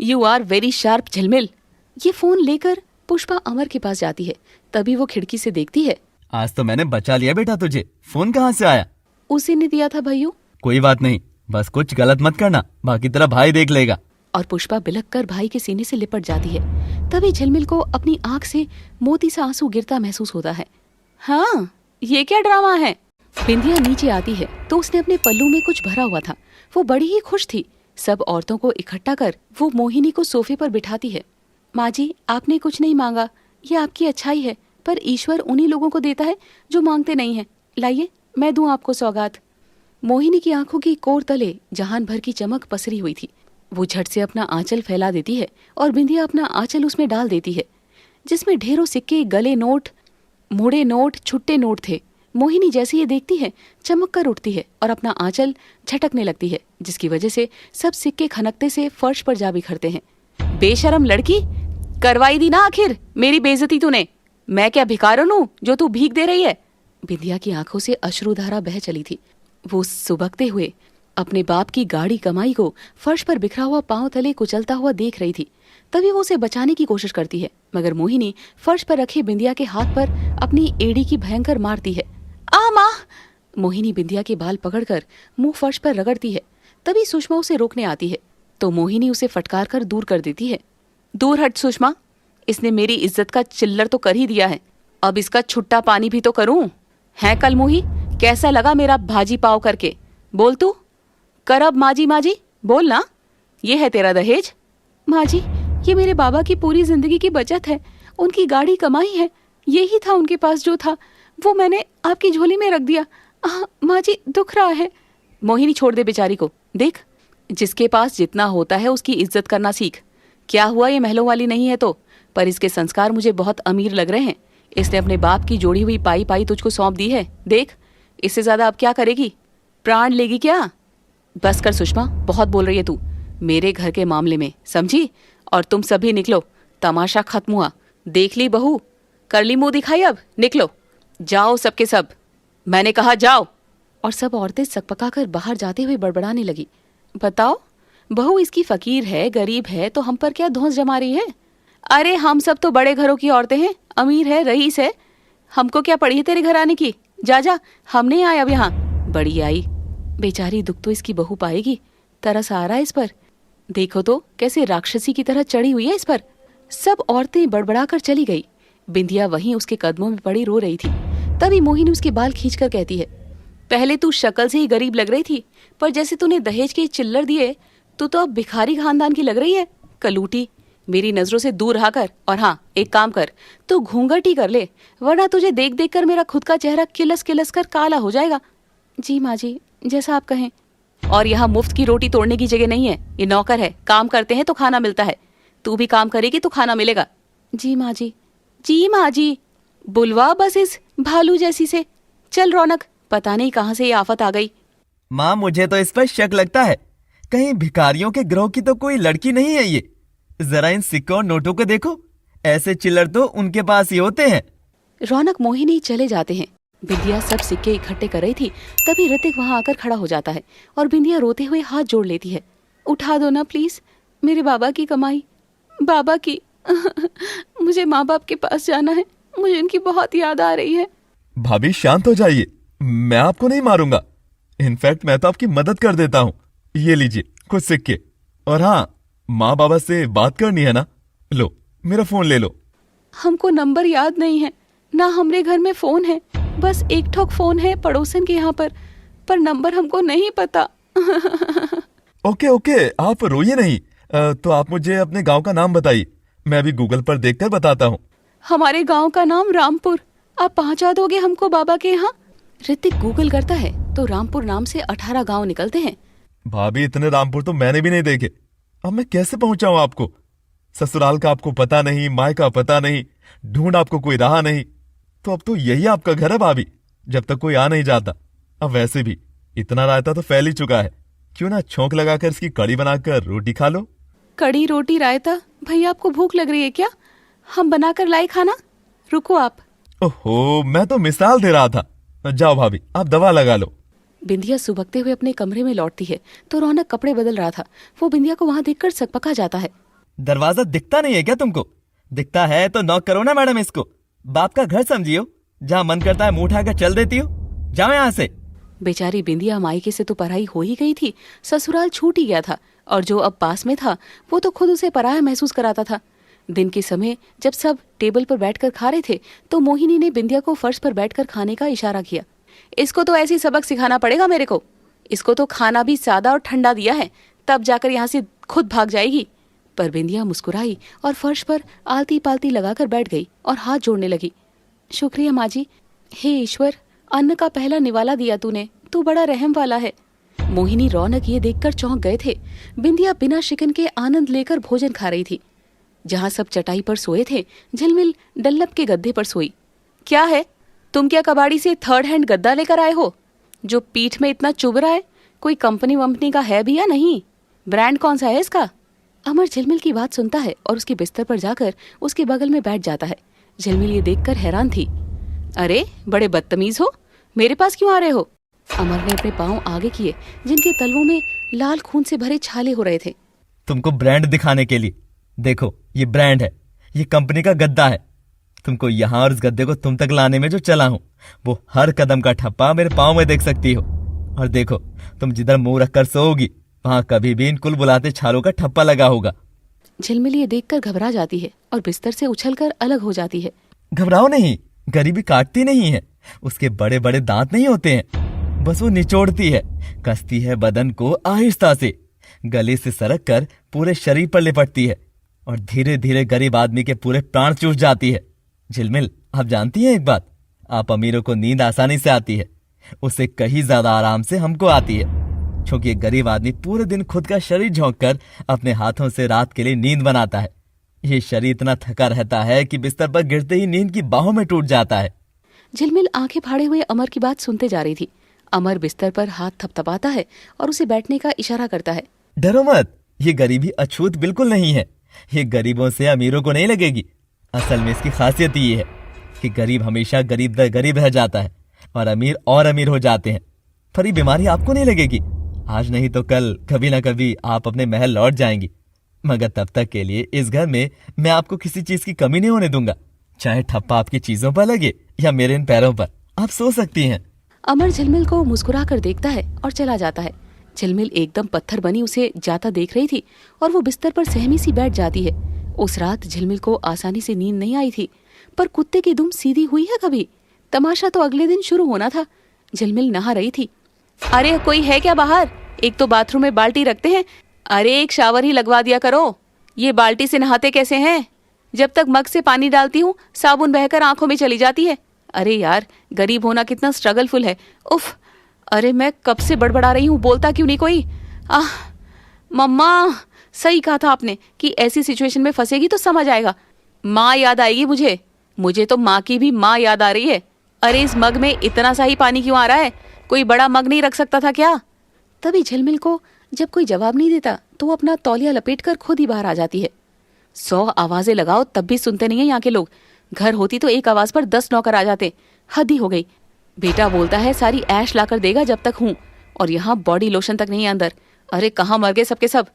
यू आर वेरी शार्प झिलमिल। ये फोन लेकर पुष्पा अमर के पास जाती है। तभी वो खिड़की से देखती है। आज तो मैंने बचा लिया बेटा तुझे। फोन कहाँ से आया? उसी ने दिया था भैया। कोई बात नहीं, बस कुछ गलत मत करना, बाकी तेरा भाई देख लेगा। और पुष्पा बिलक कर भाई के सीने से लिपट जाती है। तभी झिलमिल को अपनी आंख से मोती सा आंसू गिरता महसूस होता है। हाँ, ये क्या ड्रामा है? बिंदिया नीचे आती है तो उसने अपने पल्लू में कुछ भरा हुआ था। वो बड़ी ही खुश थी। सब औरतों को इकट्ठा कर वो मोहिनी को सोफे पर बिठाती है। माँ जी, आपने कुछ नहीं मांगा, ये आपकी अच्छाई है, पर ईश्वर उन्हीं लोगों को देता है जो मांगते नहीं हैं। लाइए, मैं दूं आपको सौगात। मोहिनी की आंखों की कोर तले जहान भर की चमक पसरी हुई थी। वो झट से अपना आंचल फैला देती है और बिंदिया अपना आंचल उसमें डाल देती है, जिसमें ढेरों सिक्के, गले नोट, मुड़े नोट, छुट्टे नोट थे। मोहिनी जैसे ये देखती है, चमक कर उठती है और अपना आंचल झटकने लगती है, जिसकी वजह से सब सिक्के खनकते से फर्श पर जा बिखरते हैं। बेशरम लड़की, करवाई दी ना आखिर मेरी बेइज्जती तूने। मैं क्या भिखारन हूँ जो तू भीख दे रही है? बिंदिया की आंखों से अश्रुधारा बह चली थी। वो सुबकते हुए अपने बाप की गाढ़ी कमाई को फर्श पर बिखरा हुआ पांव तले कुचलता हुआ देख रही थी। तभी वो उसे बचाने की कोशिश करती है, मगर मोहिनी फर्श पर रखे बिंदिया के हाथ पर अपनी एड़ी की भयंकर मारती है। आ माँ! मोहिनी बिंदिया के बाल पकड़कर मुंह फर्श पर रगड़ती है। तभी सुषमा उसे रोकने आती है तो मोहिनी उसे फटकार कर दूर कर देती है। दूर हट सुषमा, इसने मेरी इज्जत का चिल्लर तो कर ही दिया है, अब इसका छुट्टा पानी भी तो करूं। है कल मोही, कैसा लगा मेरा भाजी पाव करके? बोल तू, कर अब माजी माजी, बोल ना। ये है तेरा दहेज? माँ जी, ये मेरे बाबा की पूरी जिंदगी की बचत है, उनकी गाड़ी कमाई है, यही था उनके पास जो था, वो मैंने आपकी झोली में रख दिया। माँ जी, दुख रहा है। मोहिनी छोड़ दे बेचारी को। देख, जिसके पास जितना होता है उसकी इज्जत करना सीख। क्या हुआ, ये महलों वाली नहीं है तो, पर इसके संस्कार मुझे बहुत अमीर लग रहे हैं। इसने अपने बाप की जोड़ी हुई पाई पाई तुझको सौंप दी है। देख, इससे ज्यादा अब क्या करेगी? प्राण लेगी क्या? बस कर सुषमा, बहुत बोल रही है तू मेरे घर के मामले में, समझी? और तुम सभी निकलो, तमाशा खत्म हुआ। देख ली बहू, कर ली मुंह दिखाई, अब निकलो, जाओ सबके सब, मैंने कहा जाओ। और सब औरतें सकपका बाहर जाते हुए बड़बड़ाने लगी। बताओ, बहू इसकी फकीर है, गरीब है, तो हम पर क्या धौंस जमा रही है? अरे हम सब तो बड़े घरों की औरतें हैं, अमीर है, रईस है, हमको क्या पड़ी है तेरे घर आने की? जा जा, हम नहीं आए अब यहाँ। बड़ी आई, बेचारी दुख तो इसकी बहू पाएगी। तरस आ रहा है इस पर, देखो तो कैसे राक्षसी की तरह चढ़ी हुई है इस पर। सब औरतें बड़बड़ाकर चली गई। बिंदिया वहीं उसके कदमों में पड़ी रो रही थी। तभी मोहिनी उसके बाल खींचकर कहती है, पहले तू शक्ल से ही गरीब लग रही थी, पर जैसे तूने दहेज के चिल्लर दिए, तू तो अब भिखारी खानदान की लग रही है। कलूटी, मेरी नजरों से दूर रहा कर। और हाँ, एक काम कर, तू घूंघट ही कर ले, वरना तुझे देख देख कर मेरा खुद का चेहरा किलस किलस कर काला हो जाएगा। जी माँ जी, जैसा आप कहें। और यहाँ मुफ्त की रोटी तोड़ने की जगह नहीं है, ये नौकर है, काम करते हैं तो खाना मिलता है। तू भी काम करेगी तो खाना मिलेगा। जी माँ जी। जी माँ जी, बुलवा बस इस भालू जैसी से। चल रौनक, पता नहीं कहाँ से ये आफत आ गई। माँ, मुझे तो इस पर शक लगता है, कहीं भिखारियों के ग्रोह की तो कोई लड़की नहीं है ये। जरा इन सिक्कों और नोटों को देखो, ऐसे चिल्लर तो उनके पास ही होते हैं। रौनक मोहिनी चले जाते हैं। बिंदिया सब सिक्के इकट्ठे कर रही थी, तभी ऋतिक वहां आकर खड़ा हो जाता है और बिंदिया रोते हुए हाथ जोड़ लेती है। उठा दो ना प्लीज, मेरे बाबा की कमाई, बाबा की। मुझे माँ बाप के पास जाना है, मुझे उनकी बहुत याद आ रही है। भाभी शांत हो जाइए, मैं आपको नहीं मारूंगा। इनफैक्ट मैं तो आपकी मदद कर देता हूँ। ये लीजिए कुछ सिक्के। और हाँ, माँ बाबा से बात करनी है ना, लो मेरा फोन ले लो। हमको नंबर याद नहीं है ना, हमरे घर में फोन है, बस एक ठोक फोन है पड़ोसन के यहाँ पर नंबर हमको नहीं पता। ओके ओके, आप रोइए नहीं। तो आप मुझे अपने गांव का नाम बताइए, मैं अभी गूगल पर देखकर बताता हूँ। हमारे गांव का नाम रामपुर, आप पहुंचा दोगे हमको बाबा के यहाँ? ऋतिक गूगल करता है तो रामपुर नाम से 18 गांव निकलते हैं। भाभी, इतने रामपुर तो मैंने भी नहीं देखे, अब मैं कैसे पहुंचाऊं आपको? ससुराल का आपको पता नहीं, माय का पता नहीं, ढूंढ आपको कोई रहा नहीं। तो अब तो यही आपका घर है भाभी, जब तक कोई आ नहीं जाता। अब वैसे भी इतना रायता तो फैल ही चुका है, क्यों ना छोंक लगाकर इसकी कड़ी बनाकर रोटी खा लो। कड़ी रोटी रायता? भैया आपको भूख लग रही है क्या? हम बनाकर लाए खाना, रुको आप। ओहो, मैं तो मिसाल दे रहा था। जाओ भाभी, आप दवा लगा लो। बिंदिया सुबकते हुए अपने कमरे में लौटती है तो रौनक कपड़े बदल रहा था। वो बिंदिया को वहां देखकर सकपका जाता है। दरवाजा दिखता नहीं है क्या तुमको? दिखता है तो नॉक करो ना मैडम इसको। बाप का घर समझियो, जहाँ मन करता है मुंह उठाकर चल देती हो। जाओ यहाँ से। बेचारी बिंदिया मायके से तो पराई हो ही गई थी, ससुराल छूट ही गया था, और जो अब पास में था वो तो खुद उसे पराया महसूस कराता था। दिन के समय जब सब टेबल पर बैठकर खा रहे थे तो मोहिनी ने बिंदिया को फर्श पर बैठकर खाने का इशारा किया। इसको तो ऐसी सबक सिखाना पड़ेगा मेरे को। इसको तो खाना भी सादा और ठंडा दिया है, तब जाकर यहाँ से खुद भाग जाएगी। पर बिंदिया मुस्कुराई और फर्श पर आलती पालती लगाकर बैठ गई और हाथ जोड़ने लगी। शुक्रिया माँ जी, हे ईश्वर, अन्न का पहला निवाला दिया तूने, तू बड़ा रहम वाला है। मोहिनी रौनक ये देखकर चौंक गए थे। बिंदिया बिना शिकन के आनंद लेकर भोजन खा रही थी। जहाँ सब चटाई पर सोए थे, झिलमिल डल्लप के गद्दे पर सोई। क्या है, तुम क्या कबाड़ी से थर्ड हैंड गद्दा लेकर आए हो जो पीठ में इतना चुभ रहा है? कोई कंपनी वंपनी का है भी या नहीं? ब्रांड कौन सा है इसका? अमर झिलमिल की बात सुनता है और उसके बिस्तर पर जाकर उसके बगल में बैठ जाता है। झिलमिल ये देखकर हैरान थी। अरे बड़े बदतमीज हो, मेरे पास क्यों आ रहे हो? अमर ने अपने पांव आगे किए, जिनके तलवों में लाल खून से भरे छाले हो रहे थे। तुमको ब्रांड दिखाने के लिए, देखो ये ब्रांड है, ये कंपनी का गद्दा है। तुमको यहाँ और इस गद्दे को तुम तक लाने में जो चला हूँ, वो हर कदम का ठप्पा मेरे पाँव में देख सकती हो। और देखो, तुम जिधर मुंह रखकर सोओगी वहां कभी भी इन कुल बुलाते छालों का ठप्पा लगा होगा। झिलमिल ये देखकर घबरा जाती है और बिस्तर से उछलकर अलग हो जाती है। घबराओ नहीं, गरीबी काटती नहीं है, उसके बड़े बड़े दांत नहीं होते हैं, बस वो निचोड़ती है, कसती है बदन को आहिस्ता से, गले से सरक कर पूरे शरीर पर लिपटती है और धीरे धीरे गरीब आदमी के पूरे प्राण चूस जाती है। झिलमिल, आप जानती हैं एक बात, आप अमीरों को नींद आसानी से आती है, उससे कहीं ज्यादा आराम से हमको आती है, क्योंकि गरीब आदमी पूरे दिन खुद का शरीर झोंक कर अपने हाथों से रात के लिए नींद बनाता है। ये शरीर इतना थका रहता है कि बिस्तर पर गिरते ही नींद की बाहों में टूट जाता है। झिलमिल आंखें फाड़े हुए अमर की बात सुनते जा रही थी। अमर बिस्तर पर हाथ थपथपाता है और उसे बैठने का इशारा करता है। डरो मत, ये गरीबी अछूत बिल्कुल नहीं है, ये गरीबों से अमीरों को नहीं लगेगी। असल में इसकी खासियत ये है कि गरीब हमेशा गरीब दर गरीब रह जाता है और अमीर हो जाते हैं। पर ये बीमारी आपको नहीं लगेगी, आज नहीं तो कल कभी ना कभी आप अपने महल लौट जाएंगी, मगर तब तक के लिए इस घर में मैं आपको किसी चीज की कमी नहीं होने दूंगा, चाहे ठप्पा आपकी चीजों पर लगे या मेरे इन पैरों पर, आप सो सकती हैं। अमर झिलमिल को मुस्कुरा कर देखता है और चला जाता है। झिलमिल एकदम पत्थर बनी उसे जाता देख रही थी और वो बिस्तर पर सहमी सी बैठ जाती है। उस रात झिलमिल को आसानी से नींद नहीं आई थी, पर कुत्ते की दुम सीधी हुई है कभी? तमाशा तो अगले दिन शुरू होना था। झिलमिल नहा रही थी। अरे कोई है क्या बाहर? एक तो बाथरूम में बाल्टी रखते हैं, अरे एक शावर ही लगवा दिया करो। ये बाल्टी से नहाते कैसे हैं? जब तक मग से पानी डालती हूँ साबुन बहकर आंखों में चली जाती है। अरे यार, गरीब होना कितना स्ट्रगलफुल है। उफ, अरे मैं कब से बड़बड़ा रही हूँ, बोलता क्यों नहीं कोई? मम्मा, सही कहा था आपने कि ऐसी सिचुएशन में फंसेगी तो समझ आएगा। माँ याद आएगी मुझे तो माँ की भी माँ याद आ रही है। अरे इस मग में इतना सा ही पानी क्यों आ रहा है? कोई बड़ा मग नहीं रख सकता था क्या? तभी झिलमिल को जब कोई जवाब नहीं देता तो वो अपना तौलिया लपेटकर खुद ही बाहर आ जाती है। 100 आवाजें लगाओ तब भी सुनते नहीं है यहाँ के लोग। घर होती तो एक आवाज पर 10 नौकर आ जाते। हद ही हो गई। बेटा बोलता है सारी ऐश लाकर देगा जब तक हूँ, और यहाँ बॉडी लोशन तक नहीं है अंदर। अरे कहाँ मर गए सबके सब।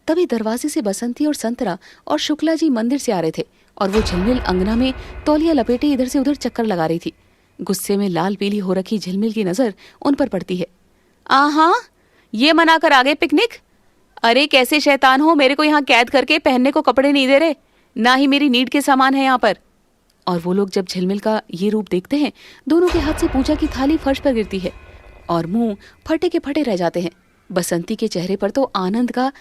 तभी दरवाजे से बसंती और संतरा और शुक्ला जी मंदिर से आ रहे थे और वो झिलमिल अंगना में तौलिया लपेटे इधर से उधर चक्कर लगा रही थी। गुस्से में लाल पीली हो रखी झिलमिल की नजर उन पर पड़ती है। आहा, ये मना कर आ गए पिकनिक? अरे कैसे शैतान हो, मेरे को यहाँ कैद करके पहनने को कपड़े नहीं दे रहे, ना ही मेरी नीड के सामान है यहाँ पर। और वो लोग जब झिलमिल का ये रूप देखते हैं, दोनों के हाथ से पूजा की थाली फर्श पर गिरती है और मुंह फटे के फटे रह जाते हैं। बसंती के चेहरे पर तो आनंद का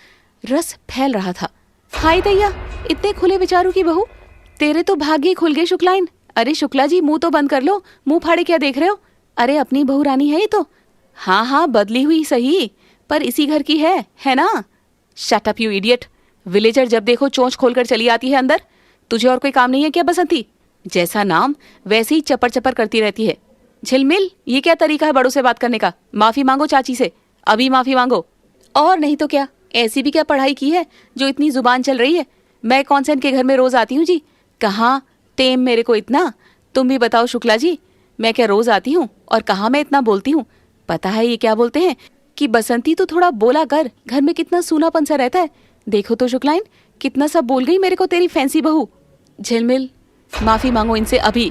रस फैल रहा था। हाय दैया, इतने खुले विचारों की बहू, तेरे तो भाग्य खुल गए शुक्लाइन। अरे शुक्ला जी, मुंह तो बंद कर लो, मुंह फाड़े क्या देख रहे हो? अरे अपनी बहू रानी है ये तो। हाँ, बदली हुई सही, पर इसी घर की है ना? Shut up you idiot. Villager जब देखो चोंच खोलकर चली आती है अंदर। तुझे और कोई काम नहीं है क्या बसंती? जैसा नाम वैसे ही चपर चपर करती रहती है। झिलमिल, ये क्या तरीका है बड़ों से बात करने का? माफी मांगो चाची से, अभी माफी मांगो। और नहीं तो क्या, ऐसी भी क्या पढ़ाई की है जो इतनी जुबान चल रही है? मैं कौन से इनके घर में रोज आती हूँ जी? कहाँ टेम मेरे को इतना? तुम भी बताओ शुक्ला जी, मैं क्या रोज आती हूँ और कहाँ मैं इतना बोलती हूँ? पता है ये क्या बोलते हैं कि बसंती तो थोड़ा बोला कर, घर में कितना सूनापन सा रहता है। देखो तो शुक्लाइन, कितना सब बोल गई मेरे को तेरी फैंसी बहू। झिलमिल, माफी मांगो इनसे अभी।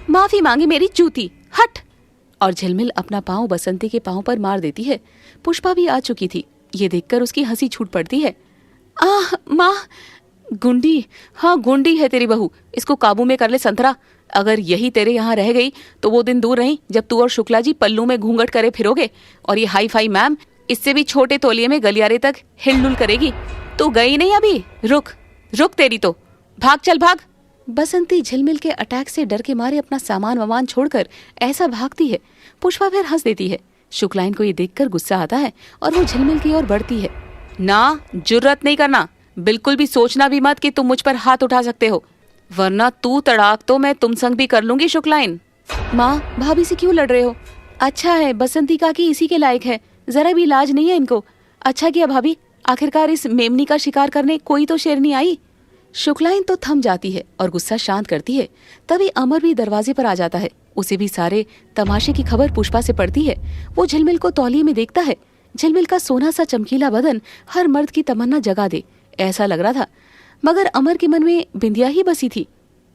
माफी मांगी मेरी चूती, हट। और झिलमिल अपना पाँव बसंती के पाँव पर मार देती है। पुष्पा भी आ चुकी थी। ये देखकर उसकी हंसी छूट पड़ती है। माँ, गुंडी, हाँ गुंडी है तेरी बहू, इसको काबू में कर ले संतरा। अगर यही तेरे यहाँ रह गई तो वो दिन दूर नहीं जब तू और शुक्ला जी पल्लू में घूंघट करे फिरोगे और ये हाई फाई मैम इससे भी छोटे तौलिए में गलियारे तक हिलडुल करेगी। तू गई नहीं अभी, रुक तेरी तो, भाग चल भाग। बसंती झिलमिल के अटैक से डर के मारे अपना सामान वामान छोड़कर ऐसा भागती है। पुष्पा फिर हंस देती है। शुक्लाइन को ये देखकर गुस्सा आता है और वो झिलमिल की ओर बढ़ती है। ना, जुर्रत नहीं करना, बिल्कुल भी सोचना भी मत कि तुम मुझ पर हाथ उठा सकते हो, वरना तू तड़ाक तो मैं तुम संग भी कर लूंगी शुक्लाइन। माँ, भाभी से क्यों लड़ रहे हो? अच्छा है, बसंती काकी इसी के लायक है, जरा भी लाज नहीं है इनको। अच्छा किया भाभी, आखिरकार इस मेमनी का शिकार करने कोई तो शेरनी आई। शुक्लाइन तो थम जाती है और गुस्सा शांत करती है। तभी अमर भी दरवाजे पर आ जाता है। उसे भी सारे तमाशे की खबर पुष्पा से पड़ती है। वो झिलमिल को तौलिए में देखता है। झिलमिल का सोना सा चमकीला बदन हर मर्द की तमन्ना जगा दे ऐसा लग रहा था, मगर अमर के मन में बिंदिया ही बसी थी।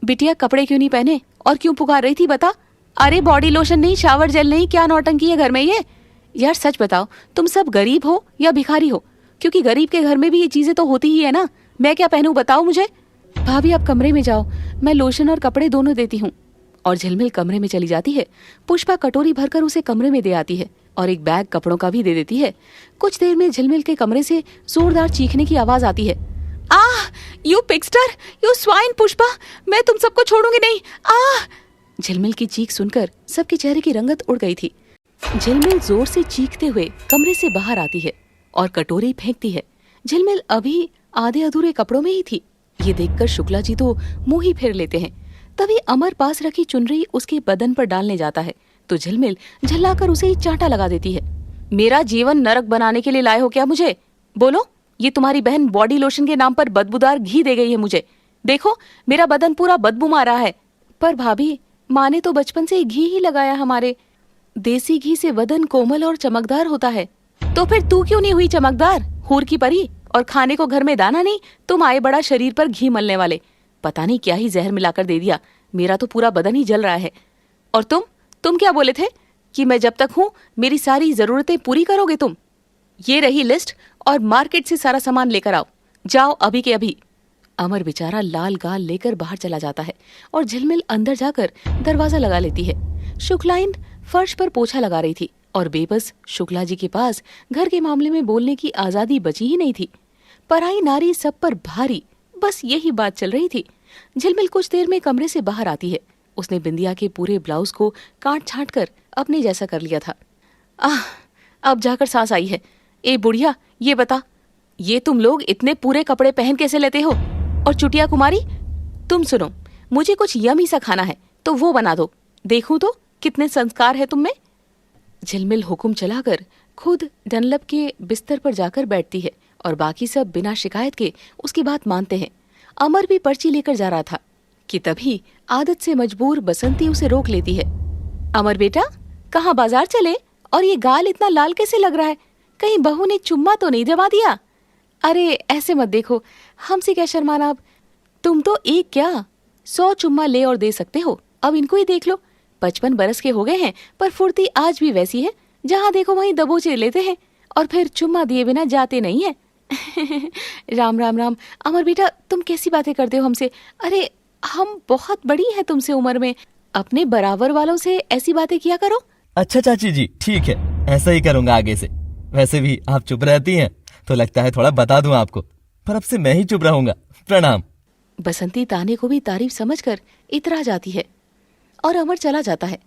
बिटिया कपड़े क्यों नहीं पहने और क्यों पुकार रही थी बता? अरे बॉडी लोशन नहीं, शावर जेल नहीं, क्या नौटंकी है घर में ये? यार सच बताओ, तुम सब गरीब हो या भिखारी हो? क्योंकि गरीब के घर में भी ये चीजें तो होती ही है ना। मैं क्या पहनूं बताओ मुझे? भाभी आप कमरे में जाओ, मैं लोशन और कपड़े दोनों देती हूँ। और झिलमिल कमरे में चली जाती है। पुष्पा कटोरी भरकर उसे कमरे में दे आती है और एक बैग कपड़ों का भी दे देती है। कुछ देर में झिलमिल के कमरे से जोरदार चीखने की आवाज आती है। यू पिक्स्टर, यू स्वाइन पुष्पा, मैं तुम सबको छोड़ूंगी नहीं। झिलमिल की चीख सुनकर सबके चेहरे की रंगत उड़ गई थी। झिलमिल जोर से चीखते हुए कमरे से बाहर आती है और कटोरी फेंकती है। झिलमिल अभी आधे अधूरे कपड़ों में ही थी। ये देखकर शुक्ला जी तो मुंह ही फेर लेते हैं। तभी अमर पास रखी चुनरी उसके बदन पर डालने जाता है तो झिलमिल झल्लाकर उसे ही चांटा लगा देती है। मेरा जीवन नरक बनाने के लिए लाए हो क्या मुझे? बोलो, ये तुम्हारी बहन बॉडी लोशन के नाम पर बदबूदार घी दे गई है मुझे। देखो मेरा बदन पूरा बदबू मार रहा है। पर भाभी, माँ ने तो बचपन से घी ही लगाया हमारे। देसी घी से बदन कोमल और चमकदार होता है। तो फिर तू क्यों नहीं हुई चमकदार, हूर की परी? और खाने को घर में दाना नहीं, तुम आए बड़ा शरीर पर घी मलने वाले। पता नहीं क्या ही जहर मिलाकर दे दिया, मेरा तो पूरा बदन ही जल रहा है। और तुम क्या बोले थे कि मैं जब तक हूँ मेरी सारी जरूरतें पूरी करोगे तुम? ये रही लिस्ट और मार्केट से सारा सामान लेकर आओ, जाओ अभी के अभी। अमर बेचारा लाल गाल लेकर बाहर चला जाता है और झिलमिल अंदर जाकर दरवाजा लगा लेती है। शुक्लाइन फर्श पर पोछा लगा रही थी और बेबस शुक्ला जी के पास घर के मामले में बोलने की आजादी बची ही नहीं थी। पराई नारी सब पर भारी, बस यही बात चल रही थी। झिलमिल कुछ देर में कमरे से बाहर आती है। उसने बिंदिया के पूरे ब्लाउज को काट छांट कर अपने जैसा कर लिया था। अब जाकर सांस आई है। ए बुढ़िया, ये बता, ये तुम लोग इतने पूरे कपड़े पहन कैसे लेते हो? और चुटिया कुमारी, तुम सुनो, मुझे कुछ यमी सा खाना है तो वो बना दो, देखूं तो कितने संस्कार है तुम में। झिलमिल हुक्म चलाकर खुद डनलप के बिस्तर पर जाकर बैठती है और बाकी सब बिना शिकायत के उसकी बात मानते हैं। अमर भी पर्ची लेकर जा रहा था कि तभी आदत से मजबूर बसंती उसे रोक लेती है। अमर बेटा, कहाँ बाजार चले? और ये गाल इतना लाल कैसे लग रहा है? कहीं बहू ने चुम्मा तो नहीं जमा दिया? अरे ऐसे मत देखो, हमसे क्या शर्माना। अब तुम तो एक क्या 100 चुम्मा ले और दे सकते हो। अब इनको ही देख लो, 55 बरस के हो गए हैं पर फुर्ती आज भी वैसी है। जहाँ देखो वहीं दबोचे लेते हैं और फिर चुम्मा दिए बिना जाते नहीं है। राम राम राम। अमर बेटा, तुम कैसी बातें करते हो हमसे? अरे हम बहुत बड़ी हैं तुमसे उम्र में, अपने बराबर वालों से ऐसी बातें किया करो। अच्छा चाची जी, ठीक है, ऐसा ही करूंगा आगे से। वैसे भी आप चुप रहती हैं तो लगता है थोड़ा बता दूं आपको, पर अब से मैं ही चुप रहूंगा। प्रणाम। बसंती ताने को भी तारीफ समझकर इतरा जाती है और अमर चला जाता है।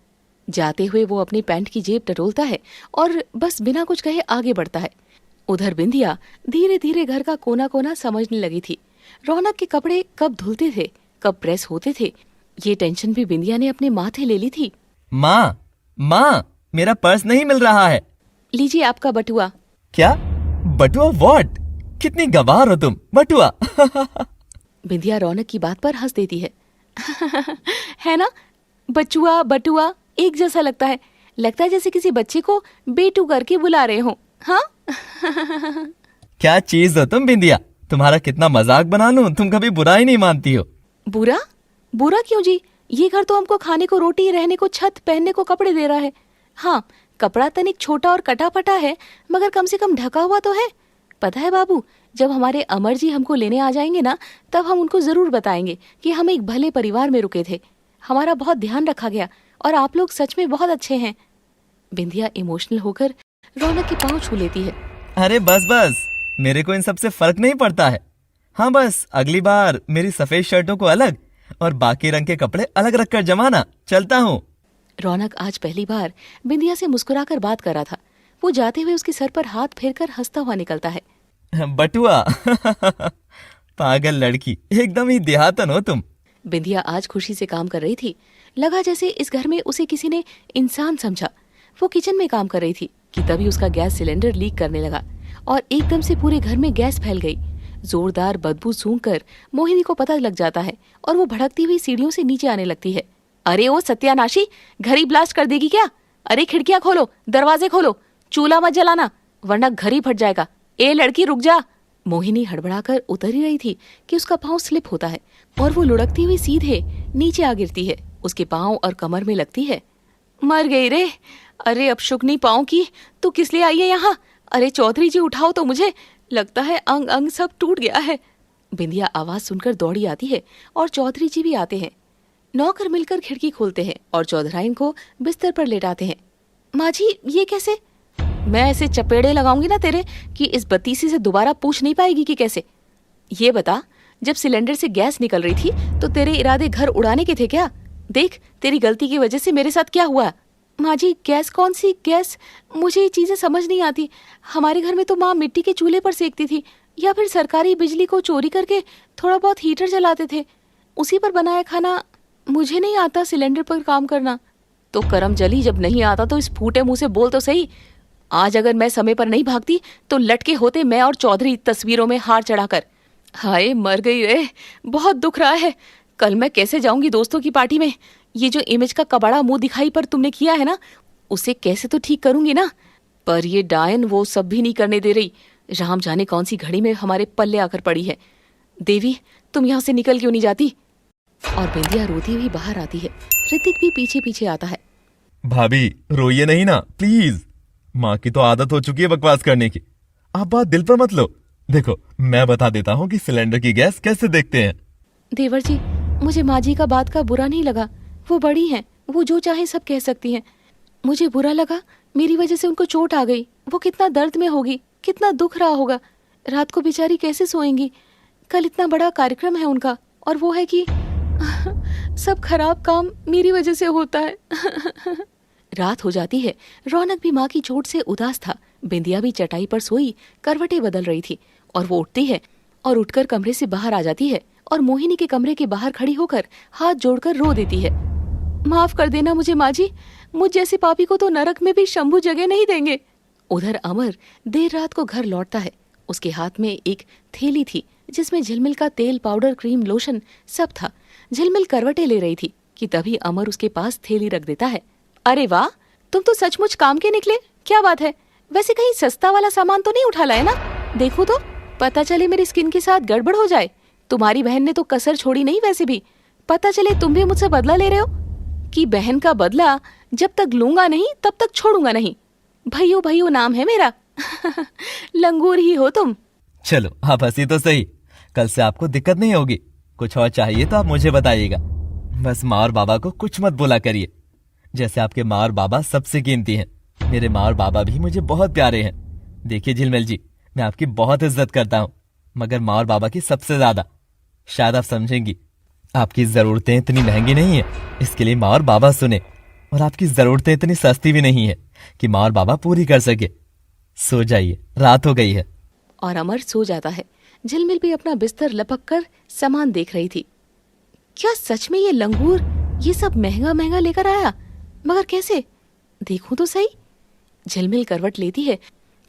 जाते हुए वो अपनी पैंट की जेब टटोलता है और बस बिना कुछ कहे आगे बढ़ता है। उधर बिंदिया धीरे धीरे घर का कोना कोना समझने लगी थी। रौनक के कपड़े कब धुलते थे, कब प्रेस होते थे, ये टेंशन भी बिंदिया ने अपने माथे ले ली थी। माँ, मेरा पर्स नहीं मिल रहा है। लीजिए आपका बटुआ। क्या बटुआ? व्हाट? कितनी गवार हो तुम, बटुआ। बिंदिया रौनक की बात पर हंस देती है। है ना, बचुआ बटुआ एक जैसा लगता है जैसे किसी बच्चे को बेटू करके बुला रहे हो। हाँ। क्या चीज हो तुम बिंदिया, तुम्हारा कितना मजाक बना लूं, तुम कभी बुरा ही नहीं मानती हो। बुरा? बुरा क्यों जी? ये घर तो हमको खाने को रोटी, रहने को छत, पहनने को कपड़े दे रहा है। हाँ, कपड़ा तनिक छोटा और कटा फटा है मगर कम से कम ढका हुआ तो है। पता है बाबू, जब हमारे अमर जी हमको लेने आ जाएंगे ना, तब हम उनको जरूर बताएंगे कि हम एक भले परिवार में रुके थे, हमारा बहुत ध्यान रखा गया और आप लोग सच में बहुत अच्छे हैं। बिंदिया इमोशनल होकर रौनक के पांव छू लेती है। अरे बस बस, मेरे को इन सब से फर्क नहीं पड़ता है। हाँ, बस अगली बार मेरी सफेद शर्टों को अलग और बाकी रंग के कपड़े अलग रखकर जमाना। चलता हूँ। रौनक आज पहली बार बिंदिया से मुस्कुराकर बात कर रहा था। वो जाते हुए उसके सर पर हाथ फेरकर हंसता हुआ निकलता है। बटुआ। पागल लड़की, एकदम ही देहातन हो तुम। बिंदिया आज खुशी से काम कर रही थी। लगा जैसे इस घर में उसे किसी ने इंसान समझा। वो किचन में काम कर रही थी कि तभी उसका गैस सिलेंडर लीक करने लगा और एकदम से पूरे घर में गैस फैल गई। जोरदार बदबू सूंघकर मोहिनी को पता लग जाता है और वो भड़कती हुई सीढ़ियों से नीचे आने लगती है। अरे ओ सत्यानाशी, घर ही ब्लास्ट कर देगी क्या? अरे खिड़कियां खोलो, दरवाजे खोलो, चूल्हा मत जलाना वरना घर ही फट जाएगा। ए लड़की रुक जा। मोहिनी हड़बड़ाकर उतर ही रही थी कि उसका पाँव स्लिप होता है और वो लुढ़कती हुई सीधे नीचे आ गिरती है। उसके पाँव और कमर में लगती है। मर गई रे। अरे अब शुकनी पाँव की, तू किस लिए आई है यहाँ? अरे चौधरी जी उठाओ तो मुझे, लगता है अंग अंग सब टूट गया है। बिंदिया आवाज सुनकर दौड़ी आती है और चौधरी जी भी आते हैं। नौकर मिलकर खिड़की खोलते हैं और चौधराइन को बिस्तर पर लेटाते हैं। माँ जी, ये कैसे? मैं ऐसे चपेड़े लगाऊंगी ना तेरे कि इस बतीसी से दोबारा पूछ नहीं पाएगी कि कैसे। ये बता, जब सिलेंडर से गैस निकल रही थी तो तेरे इरादे घर उड़ाने के थे क्या? देख तेरी गलती की वजह से मेरे साथ क्या हुआ। माँ जी, गैस? कौन सी गैस? मुझे ये चीजें समझ नहीं आती। हमारे घर में तो माँ मिट्टी के चूल्हे पर सेकती थी या फिर सरकारी बिजली को चोरी करके थोड़ा बहुत हीटर जलाते थे, उसी पर बनाया खाना। मुझे नहीं आता सिलेंडर पर काम करना। तो करम जली, जब नहीं आता तो इस फूटे मुंह से बोल तो सही। आज अगर मैं समय पर नहीं भागती तो लटके होते मैं और चौधरी तस्वीरों में हार चढ़ाकर। हाय मर गई रे, बहुत दुख रहा है। कल मैं कैसे जाऊंगी दोस्तों की पार्टी में? ये जो इमेज का कबाड़ा मुंह दिखाई पर तुमने किया है ना, उसे कैसे तो ठीक करूंगी ना, पर ये डायन वो सब भी नहीं करने दे रही। राम जाने कौन सी घड़ी में हमारे पल्ले आकर पड़ी है। देवी, तुम यहाँ से निकल क्यों नहीं जाती? और बिंदिया रोती हुई बाहर आती है। ऋतिक भी पीछे पीछे आता है। भाभी रोइए नहीं ना प्लीज, माँ की तो आदत हो चुकी है बकवास करने की। आप बात दिल पर मत लो। देखो मैं बता देता हूँ कि सिलेंडर की गैस कैसे देखते हैं। देवर जी, मुझे माँ जी का बात का बुरा नहीं लगा। वो बड़ी हैं, वो जो चाहे सब कह सकती हैं। मुझे बुरा लगा, मेरी वजह से उनको चोट आ गई। वो कितना दर्द में होगी, कितना दुख रहा होगा। रात को बेचारी कैसे सोएंगी। कल इतना बड़ा कार्यक्रम है उनका, और वो है कि सब खराब काम मेरी वजह से होता है। रात हो जाती है। रौनक भी माँ की चोट से उदास था। बिंदिया भी चटाई पर सोई करवटें बदल रही थी, और वो उठती है और उठकर कमरे से बाहर आ जाती है और मोहिनी के कमरे के बाहर खड़ी होकर हाथ जोड़कर रो देती है। माफ कर देना मुझे माँ जी, मुझ जैसे पापी को तो नरक में भी शंभू जगह नहीं देंगे। उधर अमर देर रात को घर लौटता है। उसके हाथ में एक थैली थी जिसमें झिलमिल का तेल, पाउडर, क्रीम, लोशन सब था। झिलमिल करवटें ले रही थी कि तभी अमर उसके पास थैली रख देता है। अरे वाह, तुम तो सचमुच काम के निकले। क्या बात है? वैसे कहीं सस्ता वाला सामान तो नहीं उठा लाए ना? देखो तो, पता चले मेरी स्किन के साथ गड़बड़ हो जाए। तुम्हारी बहन ने तो कसर छोड़ी नहीं। वैसे भी पता चले तुम भी मुझसे बदला ले रहे हो, कि बहन का बदला जब तक लूंगा नहीं तब तक छोड़ूंगा नहीं। भैयो भैयो नाम है मेरा। लंगूर ही हो तुम। चलो आप हंसी तो सही, कल से आपको दिक्कत नहीं होगी। कुछ और चाहिए तो आप मुझे बताइएगा। बस माँ और बाबा को कुछ मत बोला करिए। जैसे आपके माँ और बाबा सबसे कीमती हैं, मेरे माँ और बाबा भी मुझे बहुत प्यारे हैं। देखिए झिलमिल जी, मैं आपकी बहुत इज्जत करता हूँ, मगर माँ और बाबा की सबसे ज्यादा। शायद आप समझेंगी, आपकी जरूरतें इतनी महंगी नहीं है इसके लिए माँ और बाबा सुने, और आपकी जरूरतें इतनी सस्ती भी नहीं है कि माँ और बाबा पूरी कर सके। सो जाइए, रात हो गई है। और अमर सो जाता है। झिलमिल भी अपना बिस्तर लपक कर सामान देख रही थी। क्या सच में ये लंगूर ये सब महंगा महंगा लेकर आया? मगर कैसे? देखूं तो सही। झिलमिल करवट लेती है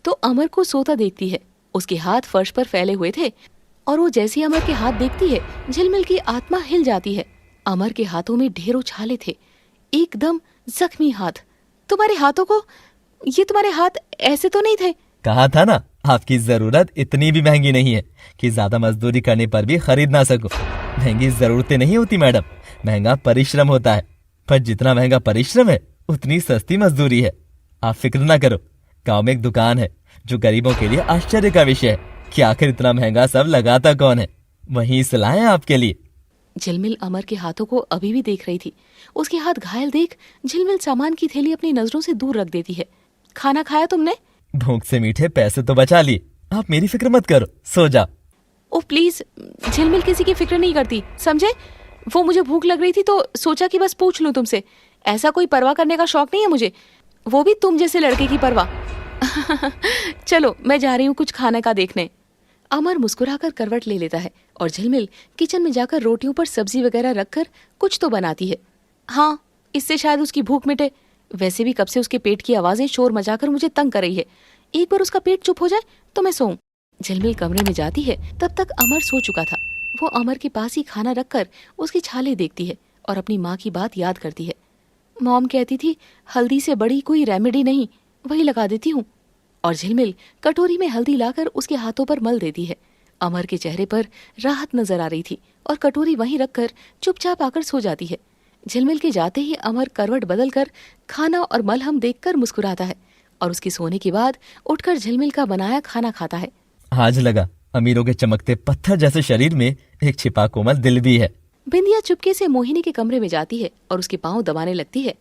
तो अमर को सोता देखती है। उसके हाथ फर्श पर फैले हुए थे, और वो जैसे ही अमर के हाथ देखती है, झिलमिल की आत्मा हिल जाती है। अमर के हाथों में ढेरों छाले थे, एकदम जख्मी हाथ। तुम्हारे हाथों को, ये तुम्हारे हाथ ऐसे तो नहीं थे? कहा था ना, आपकी जरूरत इतनी भी महंगी नहीं है कि ज्यादा मजदूरी करने पर भी खरीद ना सको। महंगी जरूरतें नहीं होती मैडम, महंगा परिश्रम होता है। पर जितना महंगा परिश्रम है उतनी सस्ती मजदूरी है। आप फिक्र ना करो, गांव में एक दुकान है जो गरीबों के लिए आश्चर्य का विषय है कि आखिर इतना महंगा सब लगाता कौन है। वहीं से लाए हैं आपके लिए। झिलमिल अमर के हाथों को अभी भी देख रही थी। उसके हाथ घायल देख झिलमिल सामान की थैली अपनी नजरों से दूर रख देती है। खाना खाया तुमने? भूख से मीठे पैसे तो बचा लिए। आप मेरी फिक्र मत करो, सो जाओ। ओ प्लीज, झिलमिल किसी की फिक्र नहीं करती, समझे? वो मुझे भूख लग रही थी तो सोचा कि बस पूछ लूं तुमसे। ऐसा कोई परवाह करने का शौक नहीं है मुझे, वो भी तुम जैसे लड़के की परवाह। चलो मैं जा रही हूँ कुछ खाने का देखने। अमर मुस्कुराकर करवट ले लेता है और झिलमिल किचन में जाकर रोटियों पर सब्जी वगैरह रखकर कुछ तो बनाती है। हाँ, इससे शायद उसकी भूख मिटे। वैसे भी कब से उसके पेट की आवाजें शोर मचाकर मुझे तंग कर रही है। एक बार उसका पेट चुप हो जाए तो मैं सोऊं। झिलमिल कमरे में जाती है, तब तक अमर सो चुका था। वो अमर के पास ही खाना रखकर उसकी छाले देखती है और अपनी माँ की बात याद करती है। मॉम कहती थी हल्दी से बड़ी कोई रेमेडी नहीं, वही लगा देती हूँ। और झिलमिल कटोरी में हल्दी लाकर उसके हाथों पर मल देती है। अमर के चेहरे पर राहत नजर आ रही थी और कटोरी वहीं रखकर चुपचाप आकर सो जाती है। झिलमिल के जाते ही अमर करवट बदलकर खाना और मलहम देखकर मुस्कुराता है और उसके सोने के बाद उठकर झिलमिल का बनाया खाना खाता है। आज लगा अमीरों के चमकते पत्थर जैसे शरीर में एक छिपा कोमल दिल भी है। बिंदिया चुपके से मोहिनी के कमरे में जाती है और उसके पांव दबाने लगती है।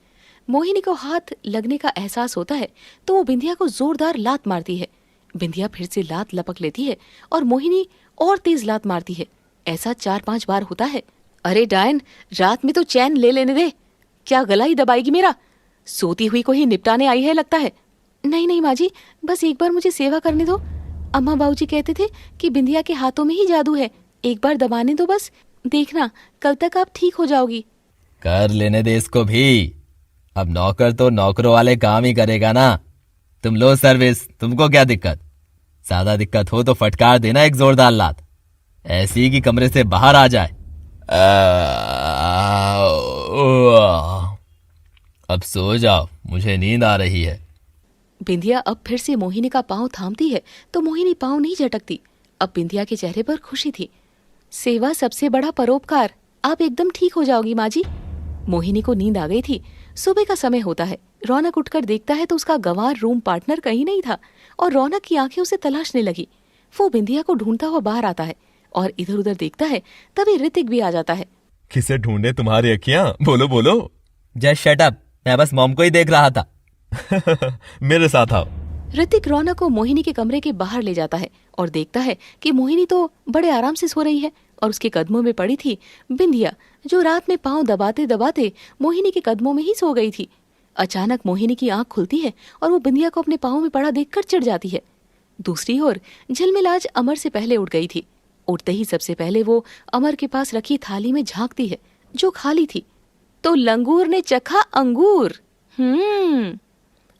मोहिनी को हाथ लगने का एहसास होता है तो वो बिंदिया को जोरदार लात मारती है। बिंदिया फिर से लात लपक लेती है और मोहिनी और तेज लात मारती है। ऐसा 4-5 बार होता है। अरे डायन, रात में तो चैन ले लेने दे। क्या गला ही दबाएगी मेरा? सोती हुई को ही निपटाने आई है लगता है। नहीं नहीं माँ जी, बस एक बार मुझे सेवा करने दो। अम्मा बाबूजी कहते थे कि बिंदिया के हाथों में ही जादू है। एक बार दबाने दो बस, देखना कल तक आप ठीक हो जाओगी। कर लेने दे इसको भी। अब नौकर तो नौकरों वाले काम ही करेगा ना। तुम लो सर्विस, तुमको क्या दिक्कत? ज्यादा दिक्कत हो तो फटकार देना एक जोरदार लात, ऐसी कि कमरे से बाहर आ जाए। अब सो जाओ, मुझे नींद आ रही है। बिंदिया अब फिर से मोहिनी का पांव थामती है तो मोहिनी पांव नहीं झटकती। अब बिंदिया के चेहरे पर खुशी थी। सेवा सबसे बड़ा परोपकार, आप एकदम ठीक हो जाओगी माँ जी। मोहिनी को नींद आ गई थी। सुबह का समय होता है। रौनक उठकर देखता है तो उसका गंवार रूम पार्टनर कहीं नहीं था और रौनक की आंखें उसे तलाशने लगी। वो बिंदिया को ढूंढता हुआ बाहर आता है और इधर उधर देखता है। तभी ऋतिक भी आ जाता है। किसे ढूंढे तुम्हारी अखियां? बोलो बोलो। जस्ट शट अप, मैं बस मॉम को ही देख रहा था। मेरे साथ आओ। ऋतिक रौनक को मोहिनी के कमरे के बाहर ले जाता है और देखता है कि मोहिनी तो बड़े आराम से सो रही है और उसके कदमों में पड़ी थी बिंदिया, जो रात में पांव दबाते दबाते मोहिनी के कदमों में ही सो गई थी। अचानक मोहिनी की आंख खुलती है और वो बिंदिया को अपने पांव में पड़ा देखकर चिढ़ जाती है। दूसरी ओर झिलमिल आज अमर से पहले उठ गई थी। उठते ही सबसे पहले वो अमर के पास रखी थाली में झांकती है जो खाली थी, तो लंगूर ने चखा अंगूर।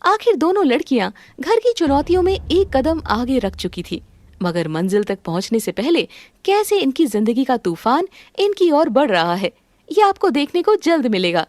आखिर दोनों लड़कियां घर की चुनौतियों में एक कदम आगे रख चुकी थी, मगर मंजिल तक पहुंचने से पहले कैसे इनकी जिंदगी का तूफान इनकी ओर बढ़ रहा है, ये आपको देखने को जल्द मिलेगा।